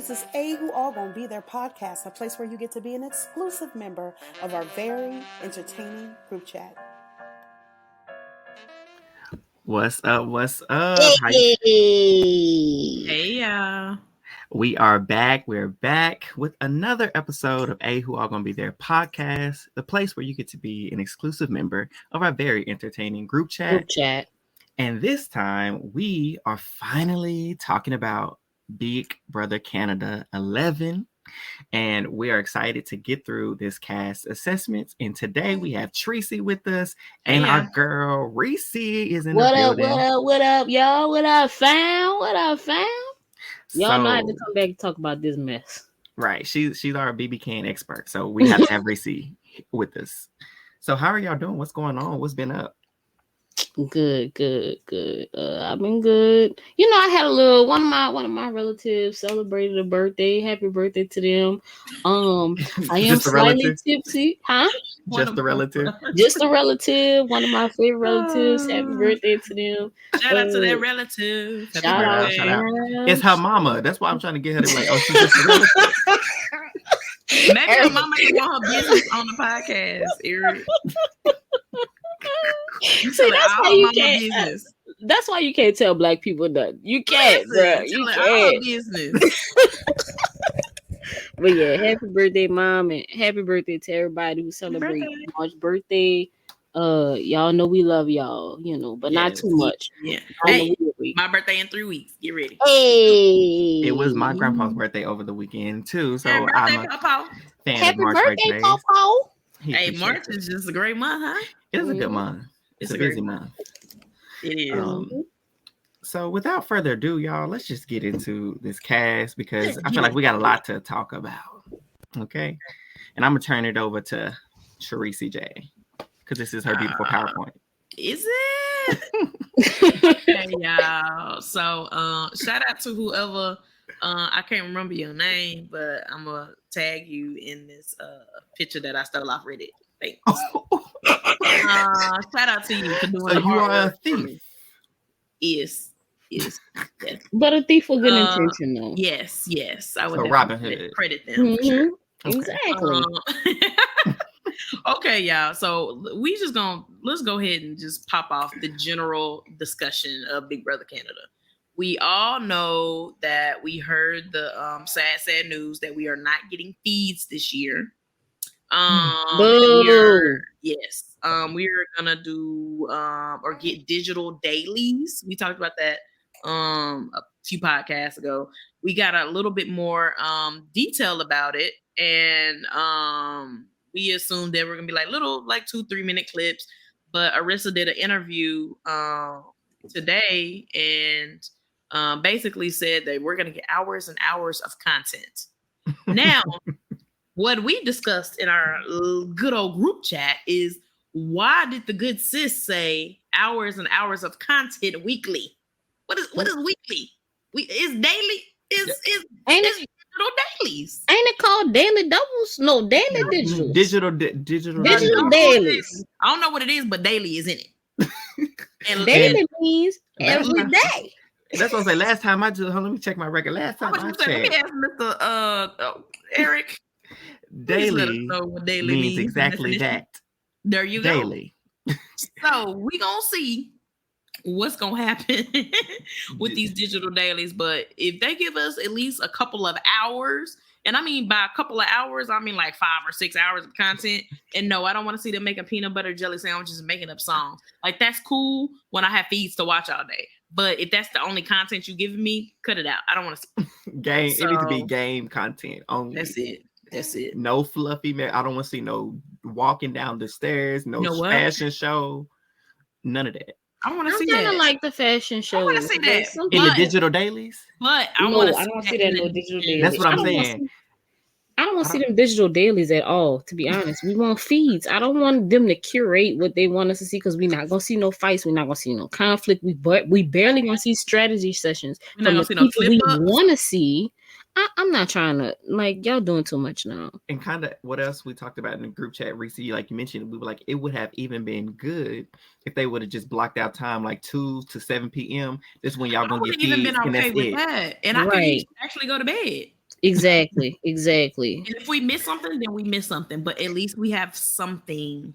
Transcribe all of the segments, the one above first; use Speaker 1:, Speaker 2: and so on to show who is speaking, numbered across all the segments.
Speaker 1: This is A Who All Gonna Be Their podcast, a place where you get to be an exclusive member of our very entertaining group chat.
Speaker 2: What's up? What's up?
Speaker 3: Hey,
Speaker 4: y'all.
Speaker 2: We are back. We're back with another episode of A Who All Gonna Be Their podcast, the place where you get to be an exclusive member of our very entertaining group chat. And this time we are finally talking about Big Brother Canada 11. And we are excited to get through this cast assessments. And today we have Trice with us, and our girl Reci is in the building.
Speaker 3: What up, y'all? What up, fam? Y'all know I have to come back and talk about this mess.
Speaker 2: Right. She's our BBCAN expert. So we have to have Reci with us. So how are y'all doing? What's going on? What's been up?
Speaker 3: Good. I've been good. You know, I had a little one of my relatives celebrated a birthday. Happy birthday to them. I am slightly tipsy, huh?
Speaker 2: Just a relative.
Speaker 3: Just a relative. One of my favorite relatives. Happy birthday to them.
Speaker 4: Shout out to that relative.
Speaker 3: Shout out.
Speaker 2: It's her mama. That's why I'm trying to get her to be like, oh, she's just a relative.
Speaker 4: Maybe her mama didn't want her business on the podcast, Eric.
Speaker 3: See, that's why you can't. That's why you can't tell black people that. You can't, bro. You can't.
Speaker 4: Business.
Speaker 3: But yeah, happy birthday, mom, and happy birthday to everybody who celebrates March birthday. Y'all know we love y'all, you know, but not too much.
Speaker 4: Yeah. Hey, my birthday in 3 weeks. Get ready.
Speaker 3: Hey,
Speaker 2: it was my grandpa's birthday over the weekend too, so
Speaker 4: happy
Speaker 2: I'm
Speaker 4: birthday, Papa.
Speaker 2: Fan
Speaker 3: happy
Speaker 2: of March
Speaker 3: birthday, Papa.
Speaker 4: Hey, March is just a great month, huh?
Speaker 2: It is a good month. It's a busy month.
Speaker 4: It is.
Speaker 2: So without further ado, y'all, let's just get into this cast because I feel like we got a lot to talk about. Okay. And I'm gonna turn it over to Trice J because this is her beautiful PowerPoint.
Speaker 4: Is it? Okay, y'all. So shout out to whoever I can't remember your name, but I'm gonna tag you in this picture that I stole off Reddit. Thanks. Shout out to you for doing
Speaker 2: so
Speaker 4: the
Speaker 2: you
Speaker 4: hard
Speaker 2: are a
Speaker 4: work.
Speaker 2: thief.
Speaker 4: Yes.
Speaker 3: But a thief with good intention, though.
Speaker 4: Yes. I would
Speaker 2: so Robin Hood.
Speaker 4: credit them for sure.
Speaker 3: Okay. Exactly.
Speaker 4: Okay, y'all. So let's go ahead and just pop off the general discussion of Big Brother Canada. We all know that we heard the sad news that we are not getting feeds this year. We're gonna do or get digital dailies. We talked about that a few podcasts ago. We got a little bit more detail about it, and we assumed that we're gonna be like 2-3 minute clips. But Arissa did an interview today and basically said that we're gonna get hours and hours of content. Now, what we discussed in our good old group chat is why did the good sis say hours and hours of content weekly? What is weekly? Is daily? Is digital dailies?
Speaker 3: Ain't it called daily doubles? No, daily digital.
Speaker 2: Digital
Speaker 3: dailies.
Speaker 4: I don't know what it is, but daily is in it.
Speaker 3: And daily means every day.
Speaker 2: That's what I say. Last time I just let me check my record. Last time I checked.
Speaker 4: Let me ask Mr. Eric.
Speaker 2: Daily means exactly that.
Speaker 4: There you
Speaker 2: go. Daily.
Speaker 4: So we gonna see what's gonna happen with these digital dailies. But if they give us at least a couple of hours, and I mean by a couple of hours, I mean like 5 or 6 hours of content. And no, I don't want to see them making peanut butter jelly sandwiches and making up songs. Like that's cool when I have feeds to watch all day. But if that's the only content you giving me, cut it out. I don't want to see
Speaker 2: game. So, it needs to be game content only.
Speaker 4: That's it.
Speaker 2: No fluffy man. I don't want to see no walking down the stairs, no fashion show. None of that.
Speaker 4: I want to see
Speaker 3: that. I
Speaker 4: kind of
Speaker 3: like the fashion show.
Speaker 4: I want to see that.
Speaker 2: In the digital dailies?
Speaker 4: But
Speaker 3: I don't want to see that in the digital dailies.
Speaker 2: That's what I'm saying.
Speaker 3: I don't want to see them digital dailies at all, to be honest. We want feeds. I don't want them to curate what they want us to see because we're not going to see no fights. We're not going to see no conflict. We barely going to see strategy sessions from the people we want to see. I'm not trying to, like, y'all doing too much now.
Speaker 2: And kind of what else we talked about in the group chat, Reci, like you mentioned, we were like, it would have even been good if they would have just blocked out time like 2 to 7 p.m. This is when y'all going to get feeds.
Speaker 4: I would have even been okay with that. And I could actually go to bed.
Speaker 3: Exactly.
Speaker 4: And if we miss something, then we miss something. But at least we have something,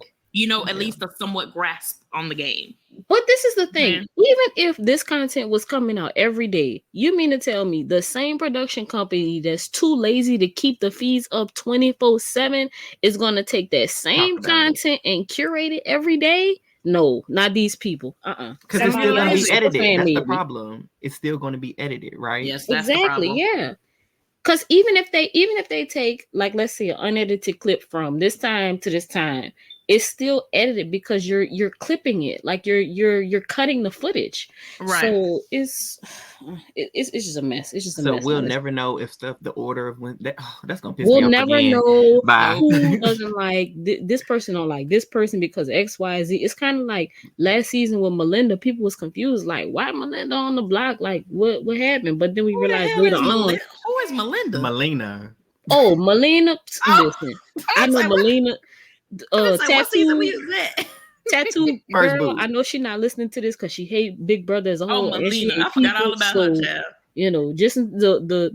Speaker 4: at least a somewhat grasp on the game.
Speaker 3: But this is the thing.
Speaker 4: Mhm.
Speaker 3: Even if this content was coming out every day, you mean to tell me the same production company that's too lazy to keep the feeds up 24/7 is going to take that same content and curate it every day? No, not these people.
Speaker 2: Because it's still going to be edited. That's the problem. It's still going to be edited, right?
Speaker 4: Yes, that's exactly.
Speaker 3: Yeah. Because even if they take, like, let's say an unedited clip from this time to this time, it's still edited because you're clipping it, like you're cutting the footage,
Speaker 4: right?
Speaker 3: So it's just a mess. It's just a mess.
Speaker 2: So we'll never know if the order of when that's gonna piss
Speaker 3: me off.
Speaker 2: We'll
Speaker 3: never know who doesn't like this person, don't like this person because XYZ. It's kind of like last season with Melinda. People was confused, like, why Melinda on the block? Like, what happened? But then we realized later on,
Speaker 4: who is Melinda?
Speaker 2: Melina.
Speaker 3: Oh, Melina. Listen, I know Melina. Tattoo girl. I know she's not listening to this because she hates Big Brother as a whole.
Speaker 4: Oh, Melina, I forgot all about her, child.
Speaker 3: Just the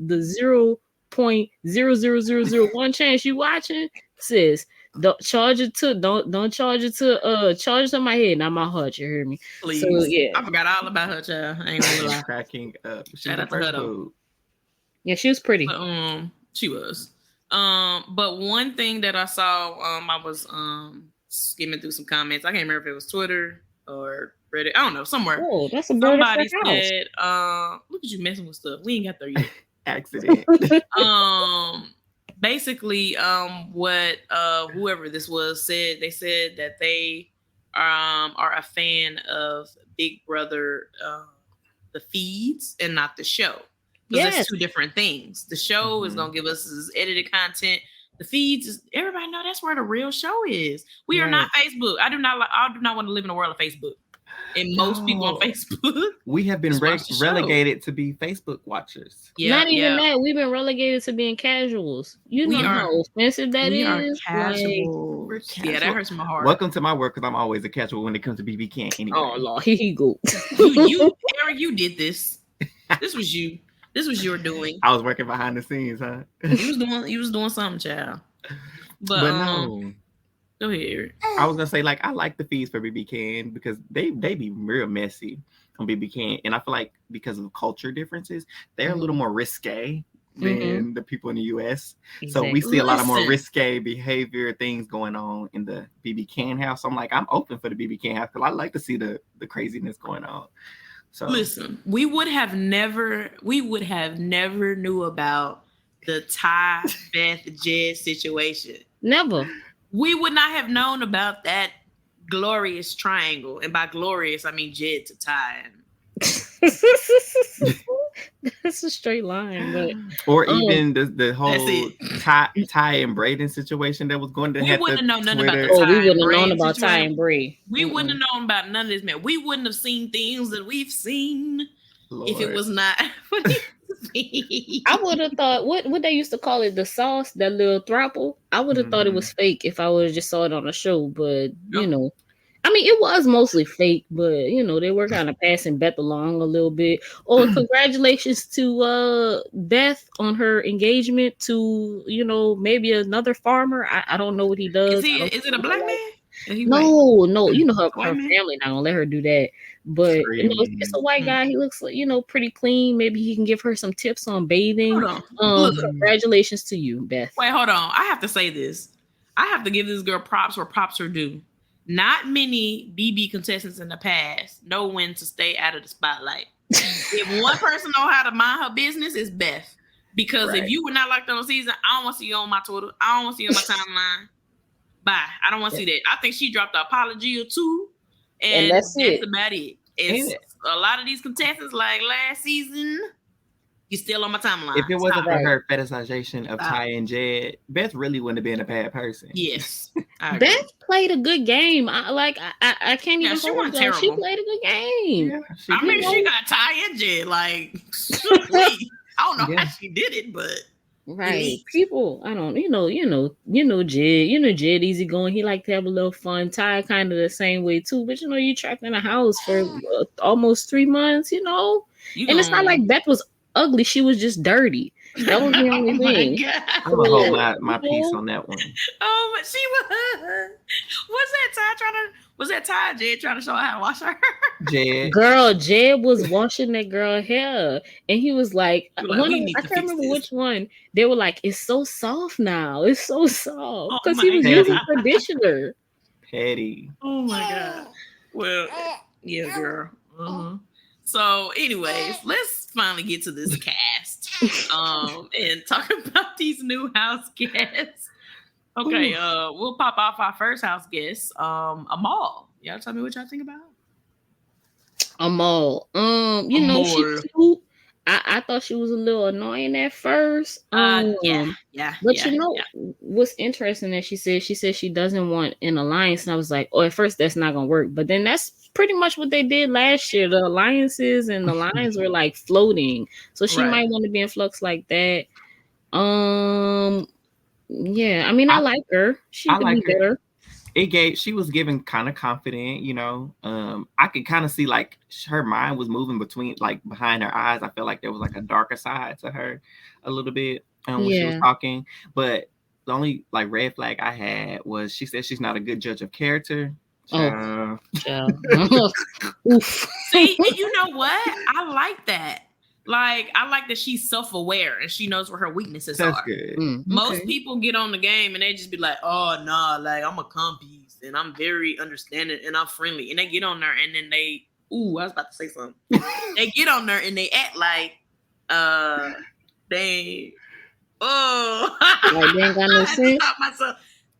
Speaker 3: 0.00001 chance you watching, sis. Don't charge it to charge it to my head, not my heart. You hear me?
Speaker 4: Please.
Speaker 3: So, yeah,
Speaker 4: I forgot all about her, child. I ain't gonna lie.
Speaker 2: Cracking up.
Speaker 4: Shout out to her though.
Speaker 3: Yeah, she was pretty.
Speaker 4: But, she was. But one thing that I saw, I was skimming through some comments. I can't remember if it was Twitter or Reddit. I don't know, somewhere.
Speaker 3: Oh, that's a
Speaker 4: somebody said, look at you messing with stuff. We ain't got there yet.
Speaker 2: Accident.
Speaker 4: Basically, what whoever this was said, they said that they are a fan of Big Brother, the feeds and not the show. Because that's two different things. The show is gonna give us this edited content. The feeds is everybody know that's where the real show is. We are not Facebook. I do not want to live in a world of Facebook. And most people on Facebook,
Speaker 2: we have been relegated to be Facebook watchers.
Speaker 3: Yeah, not even that. We've been relegated to being casuals. You know how offensive that is.
Speaker 4: Are casual. We're casual. Yeah, that hurts my heart.
Speaker 2: Welcome to my work because I'm always a casual when it comes to BBCAN. Anyway.
Speaker 3: Oh Lord, here he go.
Speaker 4: Eric, you did this. This was you. This was your doing.
Speaker 2: I was working behind the scenes, huh?
Speaker 4: You was doing something, child. But no. Go ahead, Eric.
Speaker 2: I was gonna say, like, I like the feeds for BBCAN because they be real messy on BBCAN, and I feel like because of culture differences, they're a little more risque than the people in the US. Exactly. So we see a lot of more risque behavior things going on in the BBCAN house. So I'm like, I'm open for the BBCAN house because I like to see the craziness going on. So
Speaker 4: listen, we would have never knew about the Ty, Beth, Jed situation.
Speaker 3: Never.
Speaker 4: We would not have known about that glorious triangle. And by glorious, I mean Jed to Ty.
Speaker 3: That's a straight line. But
Speaker 2: or even the whole Ty and Braden situation that was going to happen.
Speaker 4: We wouldn't have known nothing about
Speaker 3: the Ty we wouldn't have known about Ty and Bray.
Speaker 4: We wouldn't have known about none of this, man. We wouldn't have seen things that we've seen if it was not.
Speaker 3: I would have thought what they used to call it, the sauce, that little throuple. I would have thought it was fake if I would have just saw it on the show, but you know. I mean, it was mostly fake, but you know, they were kind of passing Beth along a little bit. Oh, congratulations to Beth on her engagement to, you know, maybe another farmer. I don't know what he does.
Speaker 4: Is it a black man?
Speaker 3: No, you know, her family not gonna let her do that. But you know, it's a white guy. He looks like, you know, pretty clean. Maybe he can give her some tips on bathing. Congratulations to you, Beth.
Speaker 4: Wait, hold on. I have to say this. I have to give this girl props where props are due. Not many BB contestants in the past know when to stay out of the spotlight. If one person know how to mind her business, it's Beth. Because if you were not like that on the season, I don't want to see you on my Twitter. I don't want to see you on my timeline. Bye. I don't want to see that. I think she dropped an apology or two. And that's about it. It's a lot of these contestants, like last season, you're still on my timeline.
Speaker 2: If it wasn't for her fetishization of Ty and Jed, Beth really wouldn't have been a bad person.
Speaker 4: Yes.
Speaker 3: Beth played a good game. I can't even
Speaker 4: she wasn't terrible.
Speaker 3: She played a good game.
Speaker 2: Yeah,
Speaker 4: she got Ty and Jed. Like, I don't know how she did it, but
Speaker 3: people, I don't, you know, Jed easygoing. He like to have a little fun. Ty kind of the same way too. But you know, you trapped in a house for almost 3 months. You know, and it's not like Beth was ugly. She was just dirty. That was the only thing.
Speaker 2: I'm gonna hold my piece on that one.
Speaker 4: Oh, but she was. Was that Ty Jed trying to show her how to wash her?
Speaker 3: Jed was washing that girl hair, and he was like, I can't remember which one. They were like, "It's so soft now. It's so soft," because he was using conditioner.
Speaker 2: Petty.
Speaker 4: Oh my god. Well, yeah, girl. Uh-huh. So, anyways, let's finally get to this cast, and talk about these new house guests. Okay, we'll pop off our first house guest, Amal. Y'all tell me what y'all think about
Speaker 3: Amal. You know, she's cute. I thought she was a little annoying at first. But what's interesting that she said she doesn't want an alliance, and I was like, oh, at first that's not gonna work. But then that's pretty much what they did last year. The alliances and the lines were like floating, so she might want to be in flux like that. Yeah, I mean, I like her. She could be better.
Speaker 2: She was giving kind of confident, you know. I could kind of see like her mind was moving between, like, behind her eyes. I felt like there was like a darker side to her a little bit when she was talking. But the only like red flag I had was she said she's not a good judge of character.
Speaker 4: See, you know what? I like that. Like, I like that she's self-aware and she knows where her weaknesses are.
Speaker 2: Good.
Speaker 4: Most people get on the game and they just be like, oh, nah, like, I'm a compiece and I'm very understanding and I'm friendly. And they get on there and then I was about to say something. They get on there and they act like, like they ain't got no sense.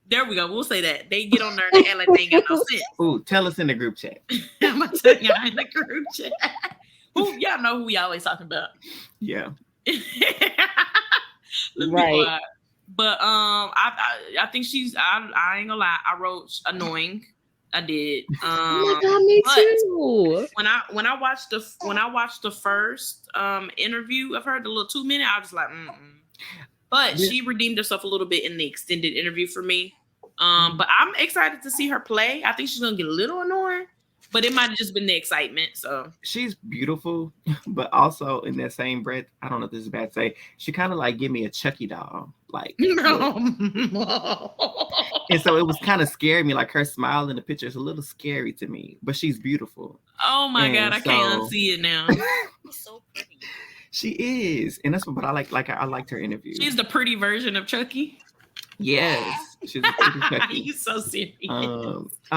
Speaker 4: There we go. We'll say that. They get on there and they act like they ain't got no sense.
Speaker 2: Ooh, tell us in the group chat.
Speaker 4: I'm going to tell y'all in the group chat. Y'all know who we always talking about.
Speaker 2: Yeah.
Speaker 4: Right. But I think she's I ain't gonna lie, I wrote annoying. I did.
Speaker 3: Oh my God, me too.
Speaker 4: When I watched the first interview of her, the little 2-minute, I was like, But she redeemed herself a little bit in the extended interview for me. But I'm excited to see her play. I think she's gonna get a little annoying. But it might have just been the excitement. So
Speaker 2: she's beautiful, but also in that same breath, I don't know if this is bad to say, she kind of like give me a Chucky doll. Like, and so it was kind of scaring me. Like, her smile in the picture is a little scary to me, but she's beautiful.
Speaker 4: Oh my God, I can't unsee it now. She's so pretty.
Speaker 2: She is, and that's what. But I liked her interview.
Speaker 4: She's the pretty version of Chucky.
Speaker 2: Yes, she's a pretty Chucky.
Speaker 4: You so serious.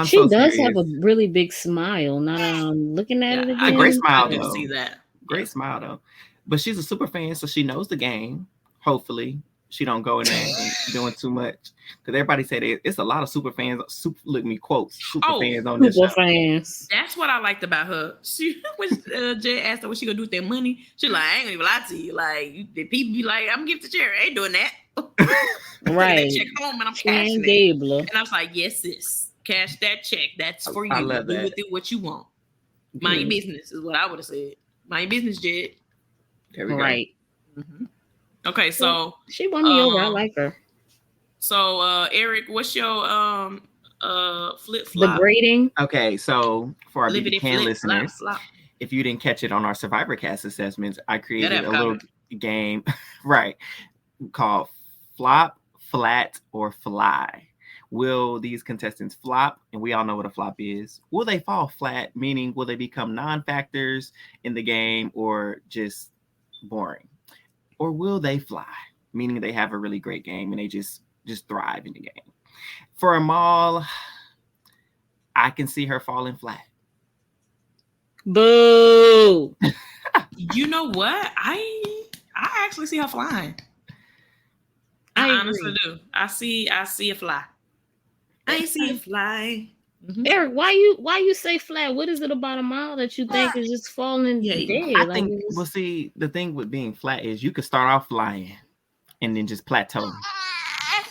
Speaker 3: She does have a really big smile. Now looking at it again.
Speaker 2: A great smile though.
Speaker 4: See that.
Speaker 2: Great smile though. But she's a super fan, so she knows the game. Hopefully, she don't go in there and doing too much. Because everybody said it's a lot of super fans. Fans on this show.
Speaker 3: Fans.
Speaker 4: That's what I liked about her. She when Jay asked her what she gonna do with their money. She like, I ain't gonna even lie to you. Like, the people be like, I'm gonna give it to charity. I ain't doing that.
Speaker 3: Right.
Speaker 4: Check home and I'm cashing it. And I was like, yes, sis. Cash that check. That's for you.
Speaker 2: I love
Speaker 4: do
Speaker 2: that.
Speaker 4: with it what you want. Mind your business is what I would have said. Mind your business, Jed.
Speaker 2: There we go.
Speaker 3: Right.
Speaker 4: Mm-hmm. Okay, so
Speaker 3: she won me over. I like her.
Speaker 4: So Eric, what's your flip flop?
Speaker 3: The grading.
Speaker 2: Okay, so for our BBCAN listeners, if you didn't catch it on our Survivor Cast assessments, I created a little game, right, called Flop, Flat, or Fly. Will these contestants flop? And we all know what a flop is. Will they fall flat, meaning will they become non-factors in the game or just boring? Or will they fly, meaning they have a really great game and they just thrive in the game? For Amal, I can see her falling flat.
Speaker 3: Boo!
Speaker 4: You know what? I actually see her flying. I honestly do. I see a fly. I see a fly. Mm-hmm.
Speaker 3: Eric, why you say flat? What is it about Amal that you think is just falling dead?
Speaker 2: I think. Well, see, the thing with being flat is you could start off flying and then just plateau.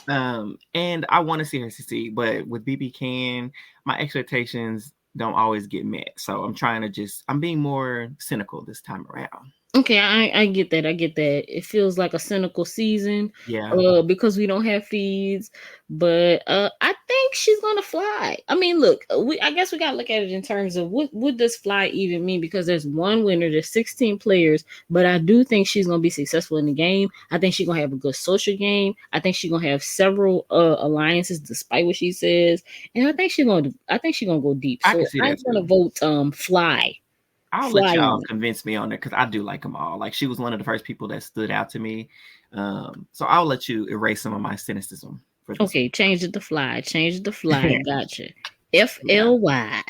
Speaker 2: And I want to see her succeed, but with BBCAN, my expectations don't always get met. So I'm being more cynical this time around.
Speaker 3: Okay, I get that. I get that. It feels like a cynical season.
Speaker 2: Yeah.
Speaker 3: Because we don't have feeds. But I think she's gonna fly. I mean, look, I guess we gotta look at it in terms of what does fly even mean? Because there's one winner, there's 16 players, but I do think she's gonna be successful in the game. I think she's gonna have a good social game. I think she's gonna have several alliances, despite what she says, and I think she's gonna go deep.
Speaker 2: I
Speaker 3: So
Speaker 2: can see that
Speaker 3: I'm gonna vote fly.
Speaker 2: I'll let y'all convince me on it because I do like them all. Like she was one of the first people that stood out to me. So I'll let you erase some of my cynicism.
Speaker 3: Okay, change it to fly. Change it to fly. Gotcha. FLY.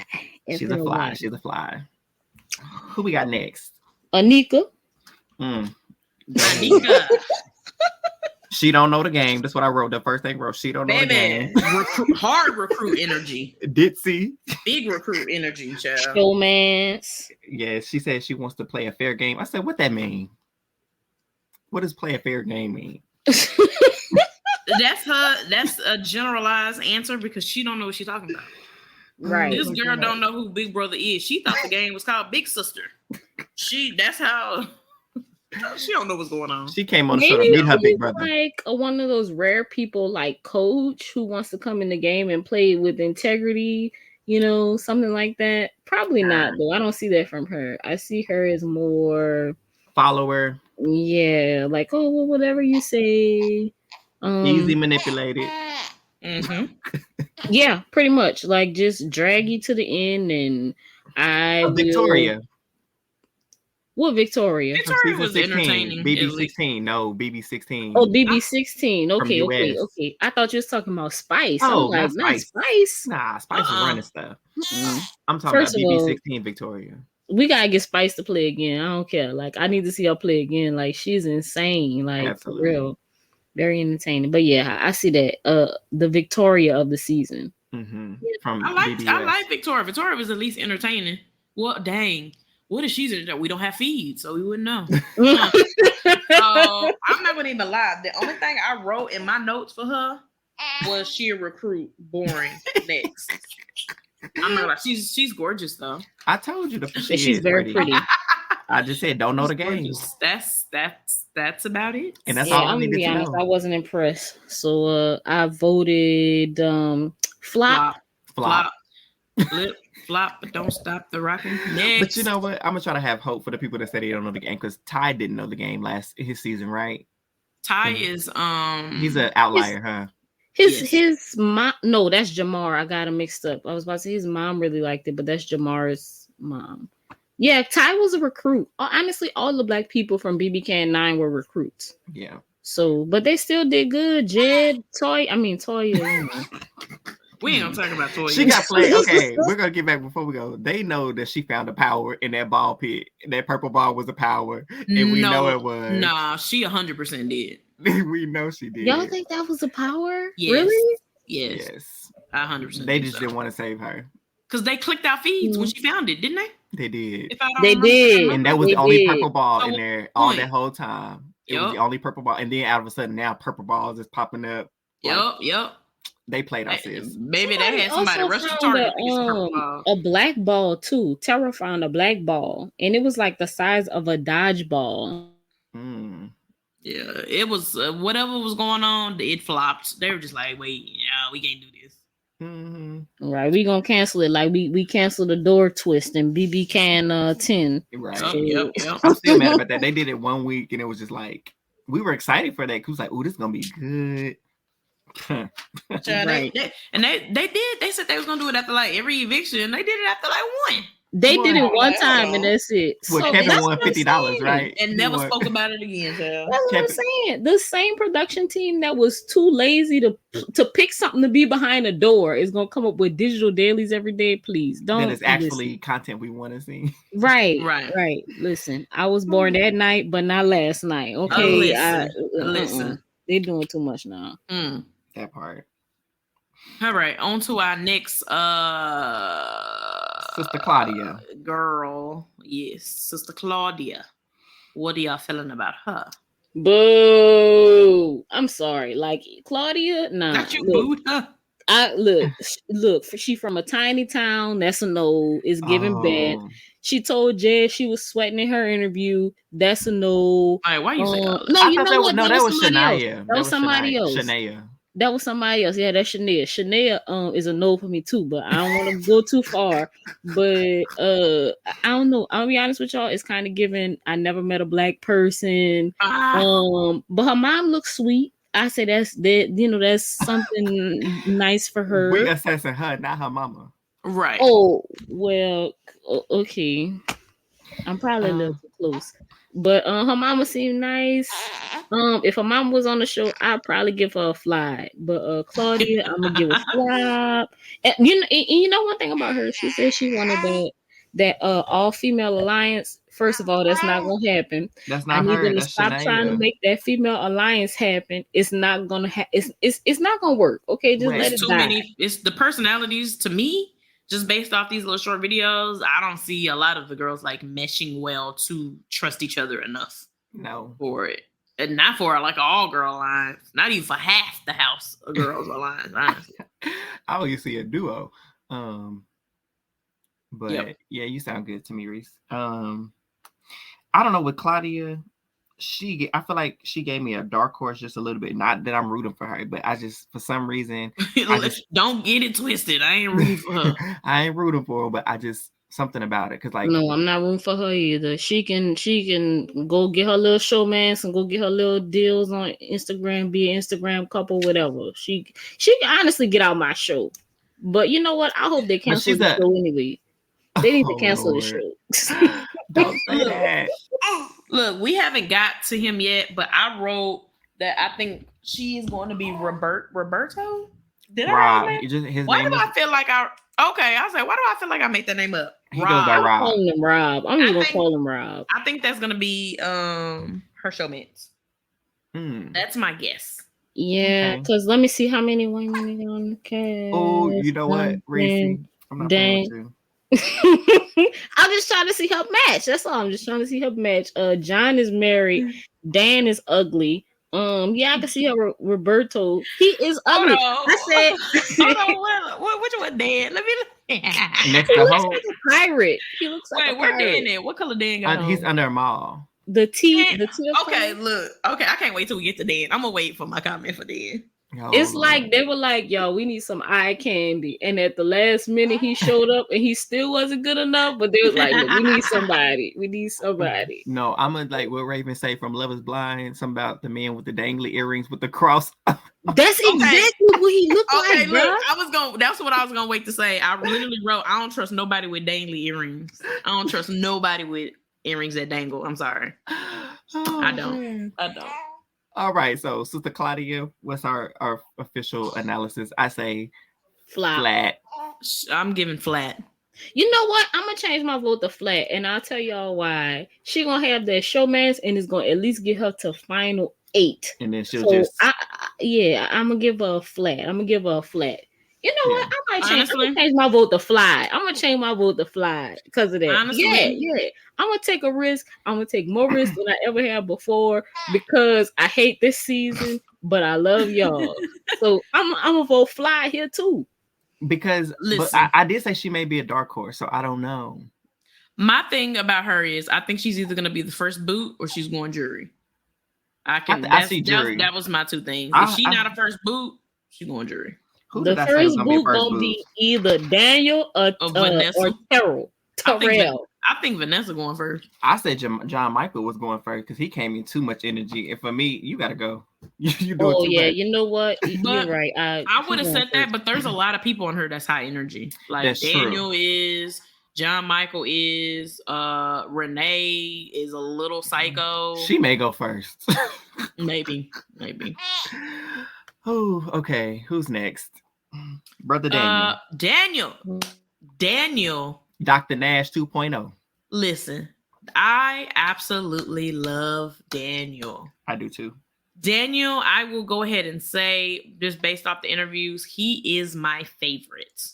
Speaker 2: She's a fly. She's a fly. Who we got next?
Speaker 3: Anika.
Speaker 4: Anika.
Speaker 2: She don't know the game. That's what I wrote. The first thing I wrote. She don't know the game.
Speaker 4: Hard recruit energy.
Speaker 2: Ditzy.
Speaker 4: Big recruit energy, child.
Speaker 3: Showmance.
Speaker 2: Yeah, she said she wants to play a fair game. I said, what that mean? What does play a fair game mean?
Speaker 4: That's a generalized answer because she don't know what she's talking about.
Speaker 3: Right.
Speaker 4: This girl don't know who Big Brother is. She thought the game was called Big Sister. That's how she don't know what's going on.
Speaker 2: She came on the show to meet her big brother.
Speaker 3: Like one of those rare people like Coach who wants to come in the game and play with integrity, something like that. Probably not though. I don't see that from her. I see her as more
Speaker 2: follower.
Speaker 3: Yeah, like well, whatever you say.
Speaker 2: Easy manipulated.
Speaker 3: Mm-hmm. Yeah, pretty much. Like just drag you to the end, and
Speaker 2: Victoria.
Speaker 3: What Victoria?
Speaker 4: Victoria was 16, entertaining.
Speaker 2: BB16. No, BB16.
Speaker 3: Oh, BB16. Okay. I thought you was talking about Spice.
Speaker 2: Oh,
Speaker 3: like, not Spice.
Speaker 2: Nah, Spice is running stuff. I'm talking about BB16 Victoria.
Speaker 3: We gotta get Spice to play again. I don't care. Like, I need to see her play again. Like, she's insane. Like, absolutely. For real. Very entertaining. But yeah, I see that. The Victoria of the season.
Speaker 2: Mm-hmm.
Speaker 4: I like Victoria. Victoria was at least entertaining. Well, dang. What if she's in? We don't have feeds, so we wouldn't know. I'm not gonna even lie. The only thing I wrote in my notes for her was she a recruit. Boring. Next. I'm not like she's gorgeous though.
Speaker 2: I told you
Speaker 3: she's very pretty.
Speaker 2: I just said don't know the game.
Speaker 4: That's about it.
Speaker 2: And that's all I
Speaker 3: I'm
Speaker 2: needed
Speaker 3: gonna be
Speaker 2: to
Speaker 3: honest.
Speaker 2: know.
Speaker 3: I wasn't impressed. So I voted flop.
Speaker 4: Flop, but don't stop the rocking. Next.
Speaker 2: But you know what? I'm gonna try to have hope for the people that said they don't know the game because Ty didn't know the game his season, right?
Speaker 4: Ty is
Speaker 2: he's an outlier, huh?
Speaker 3: His mom. No, that's Jamar. I got him mixed up. I was about to say his mom really liked it, but that's Jamar's mom. Yeah, Ty was a recruit. Honestly, all the black people from BBCAN 9 were recruits.
Speaker 2: Yeah.
Speaker 3: So, but they still did good. Jed, Toya.
Speaker 4: We ain't gonna talk about Toya.
Speaker 2: She got played. Okay, we're gonna get back before we go. They know that she found a power in that ball pit. That purple ball was a power, and we know it was.
Speaker 4: Nah, she 100% did.
Speaker 2: We know she did.
Speaker 3: Y'all think that was a power?
Speaker 4: Yes.
Speaker 3: Really?
Speaker 4: Yes. 100%.
Speaker 2: They just didn't want to save her.
Speaker 4: Because they clicked out feeds when she found it, didn't they?
Speaker 2: They did.
Speaker 3: They did.
Speaker 2: And that was the only purple ball in there all that whole time. It was the only purple ball. And then out of a sudden now purple balls is popping up.
Speaker 4: Yep.
Speaker 2: They played our sis.
Speaker 4: Maybe they had somebody rush the target.
Speaker 3: A black ball too. Tara found a black ball. And it was like the size of a dodgeball.
Speaker 4: Yeah, it was whatever was going on, it flopped. They were just like, wait, we can't do this.
Speaker 2: Mm-hmm.
Speaker 3: Right, we gonna cancel it like we canceled the door twist and BBCAN 10.
Speaker 2: Right.
Speaker 4: Yep.
Speaker 2: I'm still mad about that. They did it 1 week and it was just like we were excited for that. Cause like, oh, this is gonna be good.
Speaker 3: Right.
Speaker 4: They said they was gonna do it after like every eviction. They did it after like one.
Speaker 3: They did it one time and that's it.
Speaker 2: Well, Kevin won $50, right?
Speaker 4: And never spoke about it again.
Speaker 3: That's what I'm saying. The same production team that was too lazy to pick something to be behind a door is gonna come up with digital dailies every day. Please don't.
Speaker 2: That is actually content we want to see.
Speaker 3: Right. Listen, I was born that night, but not last night. Okay.
Speaker 4: Listen.
Speaker 3: They're doing too much now.
Speaker 2: That part.
Speaker 4: All right, on to our next
Speaker 2: Sister Claudia.
Speaker 4: Girl. Yes, Sister Claudia. What are y'all feeling about her?
Speaker 3: Boo. I'm sorry. Like Claudia, nah.
Speaker 4: Not you booed her.
Speaker 3: look. She from a tiny town. That's a no. It's giving bad. She told Jazz she was sweating in her interview. That's a no.
Speaker 4: All right, why you say all that?
Speaker 3: No,
Speaker 2: I
Speaker 3: you know what?
Speaker 2: that was
Speaker 3: somebody
Speaker 2: Shania.
Speaker 3: else. That was somebody else.
Speaker 2: Shania.
Speaker 3: That was somebody else. Yeah, that's Shania. Shania is a no for me too, but I don't want to go too far. But I don't know. I'll be honest with y'all. It's kind of given. I never met a black person. But her mom looks sweet. I say that's something nice for her.
Speaker 2: We assessing her, not her mama.
Speaker 4: Right.
Speaker 3: Oh, well, okay. I'm probably a little too close. But her mama seemed nice. If her mama was on the show, I'd probably give her a fly. But Claudia, I'm gonna give a flop. And you know one thing about her, she said she wanted that all-female alliance. First of all, that's not gonna happen.
Speaker 2: That's not
Speaker 3: I need
Speaker 2: her.
Speaker 3: them to
Speaker 2: That's
Speaker 3: stop
Speaker 2: Shania.
Speaker 3: trying to make that female alliance happen. It's not gonna it's not gonna work. Okay, just let it die.
Speaker 4: It's the personalities to me. Just based off these little short videos, I don't see a lot of the girls like meshing well to trust each other enough.
Speaker 2: No,
Speaker 4: for it, and not for like all girl alliance. Not even for half the house of girls alliance. Honestly,
Speaker 2: I only see a duo. But yeah, you sound good to me, Reese. I don't know with Claudia. I feel like she gave me a dark horse just a little bit. Not that I'm rooting for her, but I just, for some reason,
Speaker 4: don't get it twisted. I ain't rooting for her.
Speaker 2: I ain't rooting for her, but I just something about it. Cause like,
Speaker 3: no, I'm not rooting for her either. She can go get her little showmance and go get her little deals on Instagram, be an Instagram couple, whatever. She can honestly get out my show. But you know what? I hope they cancel the show anyway. They need to cancel the show.
Speaker 2: Don't say that.
Speaker 4: Look, we haven't got to him yet, but I wrote that I think she is going to be Roberto. Did I write that? Why do I feel like I was like, why do I feel like I made that name up?
Speaker 2: He goes by Rob.
Speaker 3: I'm calling him Rob. I'm just gonna call him Rob.
Speaker 4: I think that's gonna be her showmates. That's my guess.
Speaker 3: Yeah, because let me see how many women are on the cast.
Speaker 2: Oh, you know what, Reci? I'm not playing with you.
Speaker 3: I'm just trying to see her match. That's all. I'm just trying to see her match. John is married. Dan is ugly. Yeah, I can see her. Roberto, he is ugly. I said,
Speaker 4: which one, Dan? Let me.
Speaker 2: Next to
Speaker 3: Hope. Like a pirate. He looks like a pirate.
Speaker 4: Where Dan at? What color Dan got on?
Speaker 2: He's under a mall.
Speaker 3: The T.
Speaker 4: Okay, look. Okay, I can't wait till we get to Dan. I'm gonna wait for my comment for Dan.
Speaker 3: It's like they were like, yo, we need some eye candy. And at the last minute, he showed up and he still wasn't good enough. But they was like, look, we need somebody. We need somebody.
Speaker 2: No, I'm gonna like what Raven say from Love is Blind, something about the man with the dangly earrings with the cross.
Speaker 3: That's exactly what he looked like.
Speaker 4: Look, that's what I was gonna wait to say. I literally wrote, I don't trust nobody with dangly earrings. I don't trust nobody with earrings that dangle. I'm sorry. I don't.
Speaker 2: All right, so Sister Claudia, what's our official analysis? I say flat.
Speaker 4: I'm giving flat.
Speaker 3: You know what? I'm gonna change my vote to flat, and I'll tell y'all why. She gonna have that showmance, and it's gonna at least get her to final 8.
Speaker 2: And then she'll
Speaker 3: I'm gonna give her a flat. You know what? I'm gonna change my vote to fly. I'm gonna change my vote to fly because of that. Honestly, yeah. I'm gonna take a risk. I'm gonna take more risk than I ever have before because I hate this season, but I love y'all. So I'm gonna vote fly here too.
Speaker 2: Because I did say she may be a dark horse, so I don't know.
Speaker 4: My thing about her is I think she's either gonna be the first boot or she's going jury. I see jury. That was my 2 things. If she's not a first boot, she's going jury.
Speaker 3: The first boot gonna be either Daniel or Terrell.
Speaker 4: I think Vanessa going first.
Speaker 2: I said John Michael was going first because he came in too much energy. And for me, you gotta go. You do it too much.
Speaker 3: You know what? You're right.
Speaker 4: I would have said that, but there's a lot of people on her that's high energy. Like that's Daniel true. Is, John Michael is, Renee is a little psycho.
Speaker 2: She may go first.
Speaker 4: Maybe.
Speaker 2: Oh, okay. Who's next? Brother Daniel. Daniel. Dr. Nash 2.0.
Speaker 4: Listen, I absolutely love Daniel.
Speaker 2: I do too.
Speaker 4: Daniel, I will go ahead and say, just based off the interviews, he is my favorite.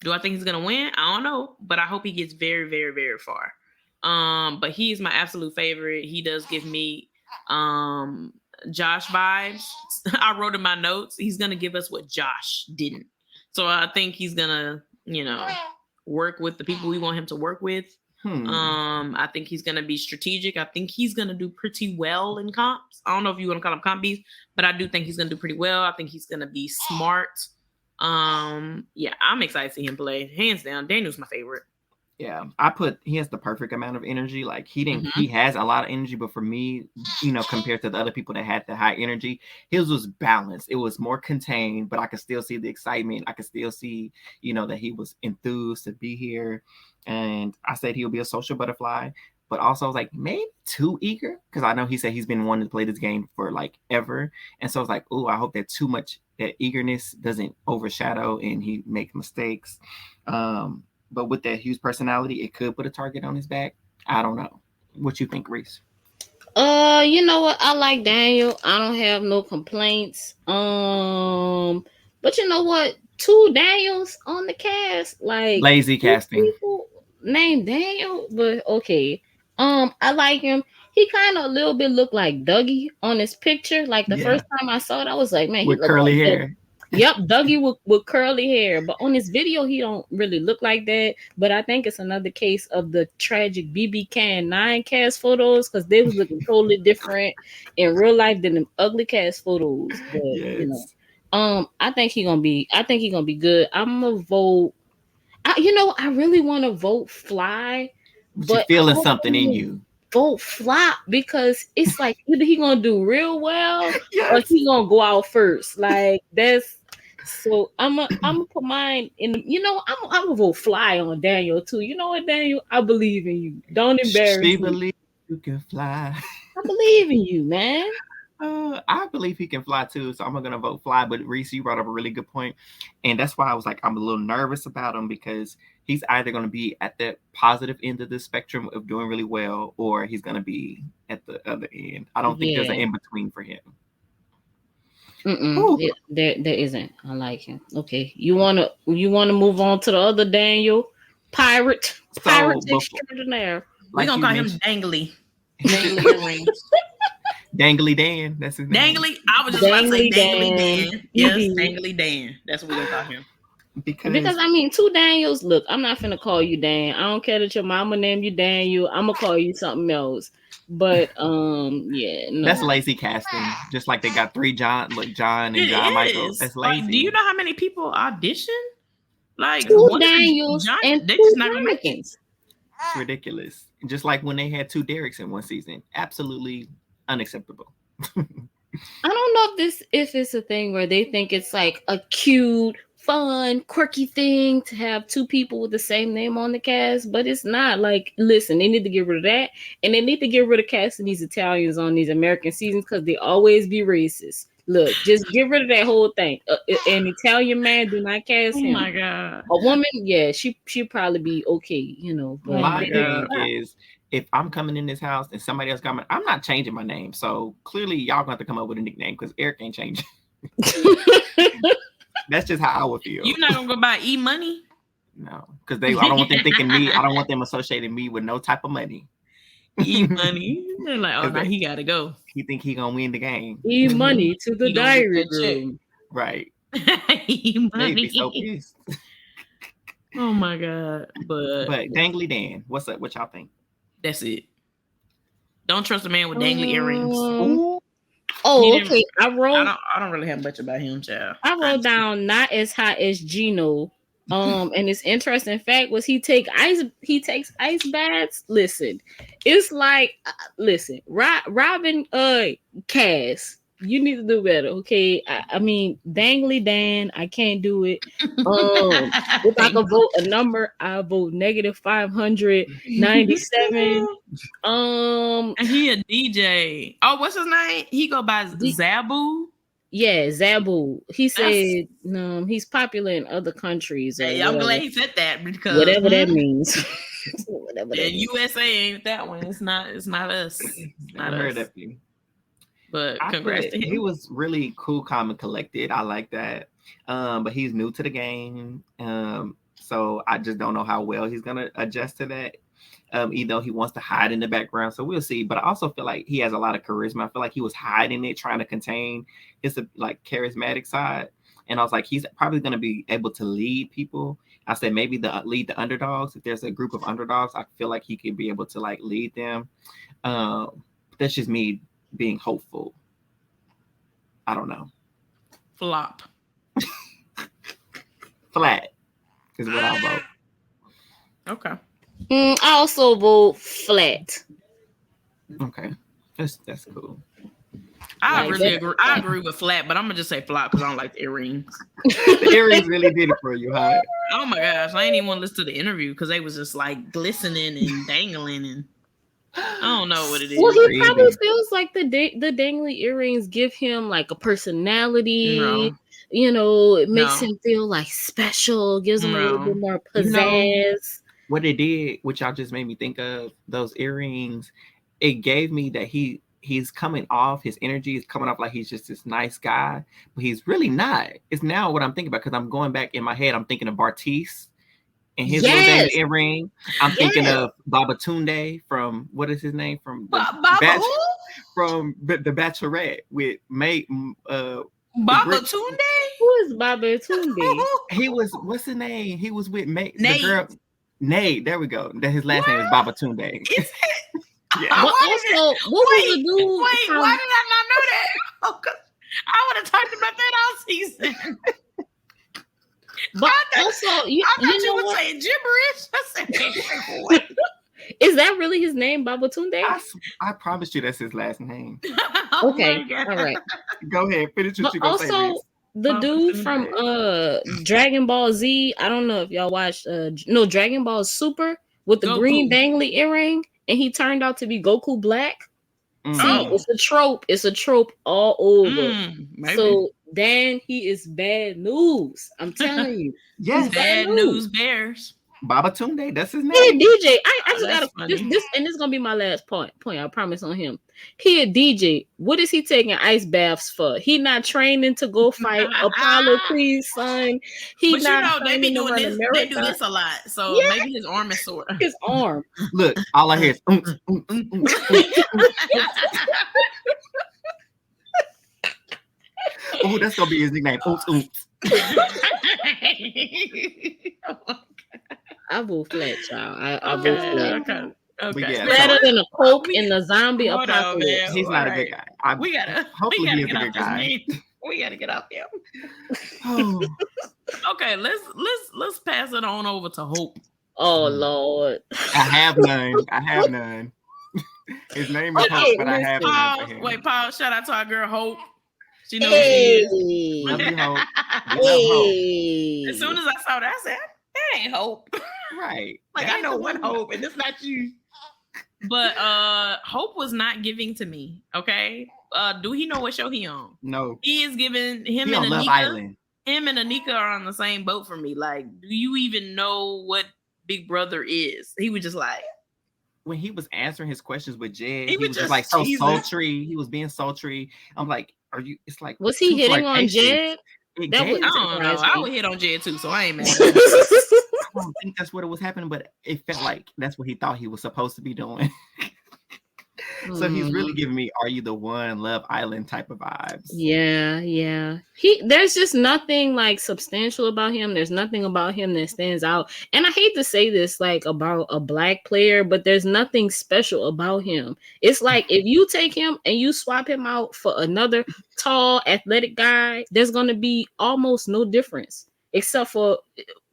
Speaker 4: Do I think he's going to win? I don't know, but I hope he gets very, very, very far. But he is my absolute favorite. He does give me Josh vibes. I wrote in my notes, he's going to give us what Josh didn't. So I think he's gonna, work with the people we want him to work with. I think he's gonna be strategic. I think he's gonna do pretty well in comps. I don't know if you want to call them comp beats, but I do think he's gonna do pretty well. I think he's gonna be smart. Yeah, I'm excited to see him play. Hands down, Daniel's my favorite.
Speaker 2: Yeah, he has the perfect amount of energy. Like he has a lot of energy, but for me, compared to the other people that had the high energy, his was balanced. It was more contained, but I could still see the excitement. I could still see, that he was enthused to be here. And I said he'll be a social butterfly, but also I was like, maybe too eager, because I know he said he's been wanting to play this game for like ever. And so I was like, oh, I hope that that eagerness doesn't overshadow and he makes mistakes. But with that huge personality, it could put a target on his back. I don't know. What you think, Reese?
Speaker 3: You know what? I like Daniel. I don't have no complaints. But you know what? 2 Daniels on the cast, like
Speaker 2: lazy casting.
Speaker 3: People named Daniel, but okay. I like him. He kind of a little bit looked like Dougie on his picture. Like the first time I saw it, I was like, man,
Speaker 2: with curly hair.
Speaker 3: Yep, Dougie with curly hair. But on this video, he don't really look like that. But I think it's another case of the tragic BBCAN 9 cast photos, because they was looking totally different in real life than them ugly cast photos. But
Speaker 2: yes.
Speaker 3: I think he gonna be good. I'm gonna vote. I really want to vote Fly, but
Speaker 2: you're feeling something in you.
Speaker 3: Vote Flop, because it's like either he gonna do real well or he gonna go out first. Like that's so. I'm gonna put mine in. I'm gonna vote Fly on Daniel too. You know what, Daniel? I believe in you. Don't embarrass me.
Speaker 2: She believes you can fly.
Speaker 3: I believe in you, man.
Speaker 2: I believe he can fly too, so I'm gonna vote Fly. But Reese, you brought up a really good point, and that's why I was like, I'm a little nervous about him, because he's either gonna be at the positive end of the spectrum of doing really well, or he's gonna be at the other end. I don't think there's an in between for him.
Speaker 3: There isn't. I like him. Okay, you wanna move on to the other Daniel, pirate extraordinaire.
Speaker 4: We're gonna call him Dangly. Dangly earrings.
Speaker 2: Dangly Dan, that's his name.
Speaker 4: Dangly, I was just about to say Dangly Dan. Yes, Dangly Dan. That's what we're gonna call him.
Speaker 3: Because I mean, 2 Daniels. Look, I'm not finna call you Dan. I don't care that your mama named you Daniel. I'm gonna call you something else. But yeah, no.
Speaker 2: That's lazy casting. Just like they got 3 John and John Michael. That's lazy.
Speaker 4: Like, do you know how many people audition? Like
Speaker 3: 2 Daniels and 2
Speaker 2: It's
Speaker 3: Americans.
Speaker 2: ridiculous. Just like when they had 2 Derricks in one season. Absolutely unacceptable.
Speaker 3: I don't know if it's a thing where they think it's like a cute, fun, quirky thing to have 2 people with the same name on the cast, but it's not. Like, listen, they need to get rid of that, and they need to get rid of casting these Italians on these American seasons, because they always be racist. Look, just get rid of that whole thing. An Italian man, do not cast him.
Speaker 4: Oh my god.
Speaker 3: A woman, yeah, she'd probably be okay, But
Speaker 2: my thing is, if I'm coming in this house and somebody else coming, I'm not changing my name. So clearly, y'all gonna have to come up with a nickname, because Eric ain't changing. That's just how I would feel.
Speaker 4: You're not gonna go buy E-Money?
Speaker 2: No, because I don't want them thinking me. I don't want them associating me with no type of money.
Speaker 4: E-Money. They're like, oh, now he gotta go.
Speaker 2: He think he gonna win the game.
Speaker 3: E-Money to the diary room.
Speaker 2: Right.
Speaker 4: E-Money.
Speaker 2: They'd be so pissed.
Speaker 4: Oh my god. But
Speaker 2: Dangly Dan, what's up? What y'all think?
Speaker 4: That's it. Don't trust a man with dangly earrings.
Speaker 3: Oh, okay. I
Speaker 4: don't really have much about him, child.
Speaker 3: I wrote down not as hot as Gino. And his interesting fact was he takes ice baths. Listen, it's like Robin Cass. You need to do better, okay? I mean, Dangly Dan, I can't do it. If I could vote a number, I vote -597.
Speaker 4: And he a DJ. Oh, what's his name? He go by Zabu.
Speaker 3: Yeah, Zabu. He said he's popular in other countries.
Speaker 4: I'm glad he said that, because
Speaker 3: whatever that means. Whatever that means.
Speaker 4: USA ain't that one. It's not us.
Speaker 2: I heard that thing.
Speaker 4: But congrats to him.
Speaker 2: He was really cool, calm, and collected. I like that. But he's new to the game. So I just don't know how well he's gonna adjust to that. Even though he wants to hide in the background. So we'll see. But I also feel like he has a lot of charisma. I feel like he was hiding it, trying to contain his like charismatic side. And I was like, he's probably going to be able to lead people. I said maybe lead the underdogs. If there's a group of underdogs, I feel like he could be able to like lead them. That's just me being hopeful. I don't know.
Speaker 4: Flop.
Speaker 2: Flat is what I'll vote.
Speaker 4: Okay.
Speaker 3: I also vote flat.
Speaker 2: Okay, that's cool.
Speaker 4: I agree with flat, but I'm gonna just say flop because I don't like the earrings.
Speaker 2: The earrings really did it for you, huh?
Speaker 4: Oh my gosh, I ain't even want to listen to the interview because they was just like glistening and dangling, and I don't know what it is.
Speaker 3: Well, he probably feels like the dangly earrings give him like a personality.
Speaker 4: No.
Speaker 3: You know, it makes him feel like special, gives him a little bit more pizzazz.
Speaker 2: What it did, which y'all just made me think of, those earrings, it gave me that he's coming off, his energy is coming off like he's just this nice guy, but he's really not. It's now what I'm thinking about because I'm going back in my head. I'm thinking of Bartice and his little dangly earring. I'm thinking of Babatunde from, what is his name? From from The Bachelorette with
Speaker 4: Babatunde?
Speaker 3: Who is Babatunde?
Speaker 2: He was, what's his name? He was with Nate. The girl. Nate, there we go. His last name is Babatunde.
Speaker 3: Yeah. But also, what was the dude?
Speaker 4: Wait, why did I not know that? Oh, I would have talked about that all season.
Speaker 3: But also, you
Speaker 4: were saying gibberish. I said, what?
Speaker 3: Is that really his name, Babatunde?
Speaker 2: I promise you that's his last name.
Speaker 3: Okay, all right.
Speaker 2: Go ahead, finish what you gonna say.
Speaker 3: Also, the dude from Dragon Ball Z, I don't know if y'all watched Dragon Ball Super with the green dangly earring, and he turned out to be Goku Black. See, it's a trope. It's a trope all over. So Dan, he is bad news. I'm telling you.
Speaker 2: Yes,
Speaker 4: bad news bears.
Speaker 2: Babatunde, that's his name.
Speaker 3: He a DJ. I just gotta this, and this is gonna be my last point. I promise on him. He a DJ. What is he taking ice baths for? He not training to go fight Apollo Creed's son.
Speaker 4: But not they be doing this. They do this a lot. So maybe his arm is sore.
Speaker 3: His arm.
Speaker 2: Look, all I hear is oh, that's gonna be his nickname.
Speaker 3: I vote flat, y'all. I vote flat.
Speaker 4: Okay.
Speaker 3: Better than a Coke in the zombie apocalypse.
Speaker 2: He's not a good guy. Hopefully he's a good guy.
Speaker 4: We gotta get out there.
Speaker 2: Oh.
Speaker 4: Okay, let's pass it on over to Hope.
Speaker 3: Oh Lord.
Speaker 2: I have none. His name is Hope, but I have none for him.
Speaker 4: Wait, Paul, shout out to our girl Hope. She knows
Speaker 2: she
Speaker 4: is.
Speaker 2: Love you, Hope.
Speaker 3: Hey.
Speaker 4: As soon as I saw that, I said, that ain't Hope.
Speaker 2: Right.
Speaker 4: Like I know one Hope, and it's not you. But Hope was not giving to me. Okay. Do he know what show he on?
Speaker 2: No.
Speaker 4: He is giving him and
Speaker 2: Love
Speaker 4: Anika.
Speaker 2: Island.
Speaker 4: Him and Anika are on the same boat for me. Like, do you even know what Big Brother is? He was just like,
Speaker 2: when he was answering his questions with Jed, he was
Speaker 4: just
Speaker 2: like so sultry. He was being sultry. I'm like, are you? It's like,
Speaker 3: was he hitting on Jed?
Speaker 4: I don't know. I would hit on Jed too, so I ain't mad.
Speaker 2: I don't think that's what it was happening, but it felt like that's what he thought he was supposed to be doing. So he's really giving me "Are You the One?" Love Island type of vibes.
Speaker 3: Yeah. There's just nothing like substantial about him. There's nothing about him that stands out. And I hate to say this like about a black player, but there's nothing special about him. It's like if you take him and you swap him out for another tall, athletic guy, there's gonna be almost no difference. Except for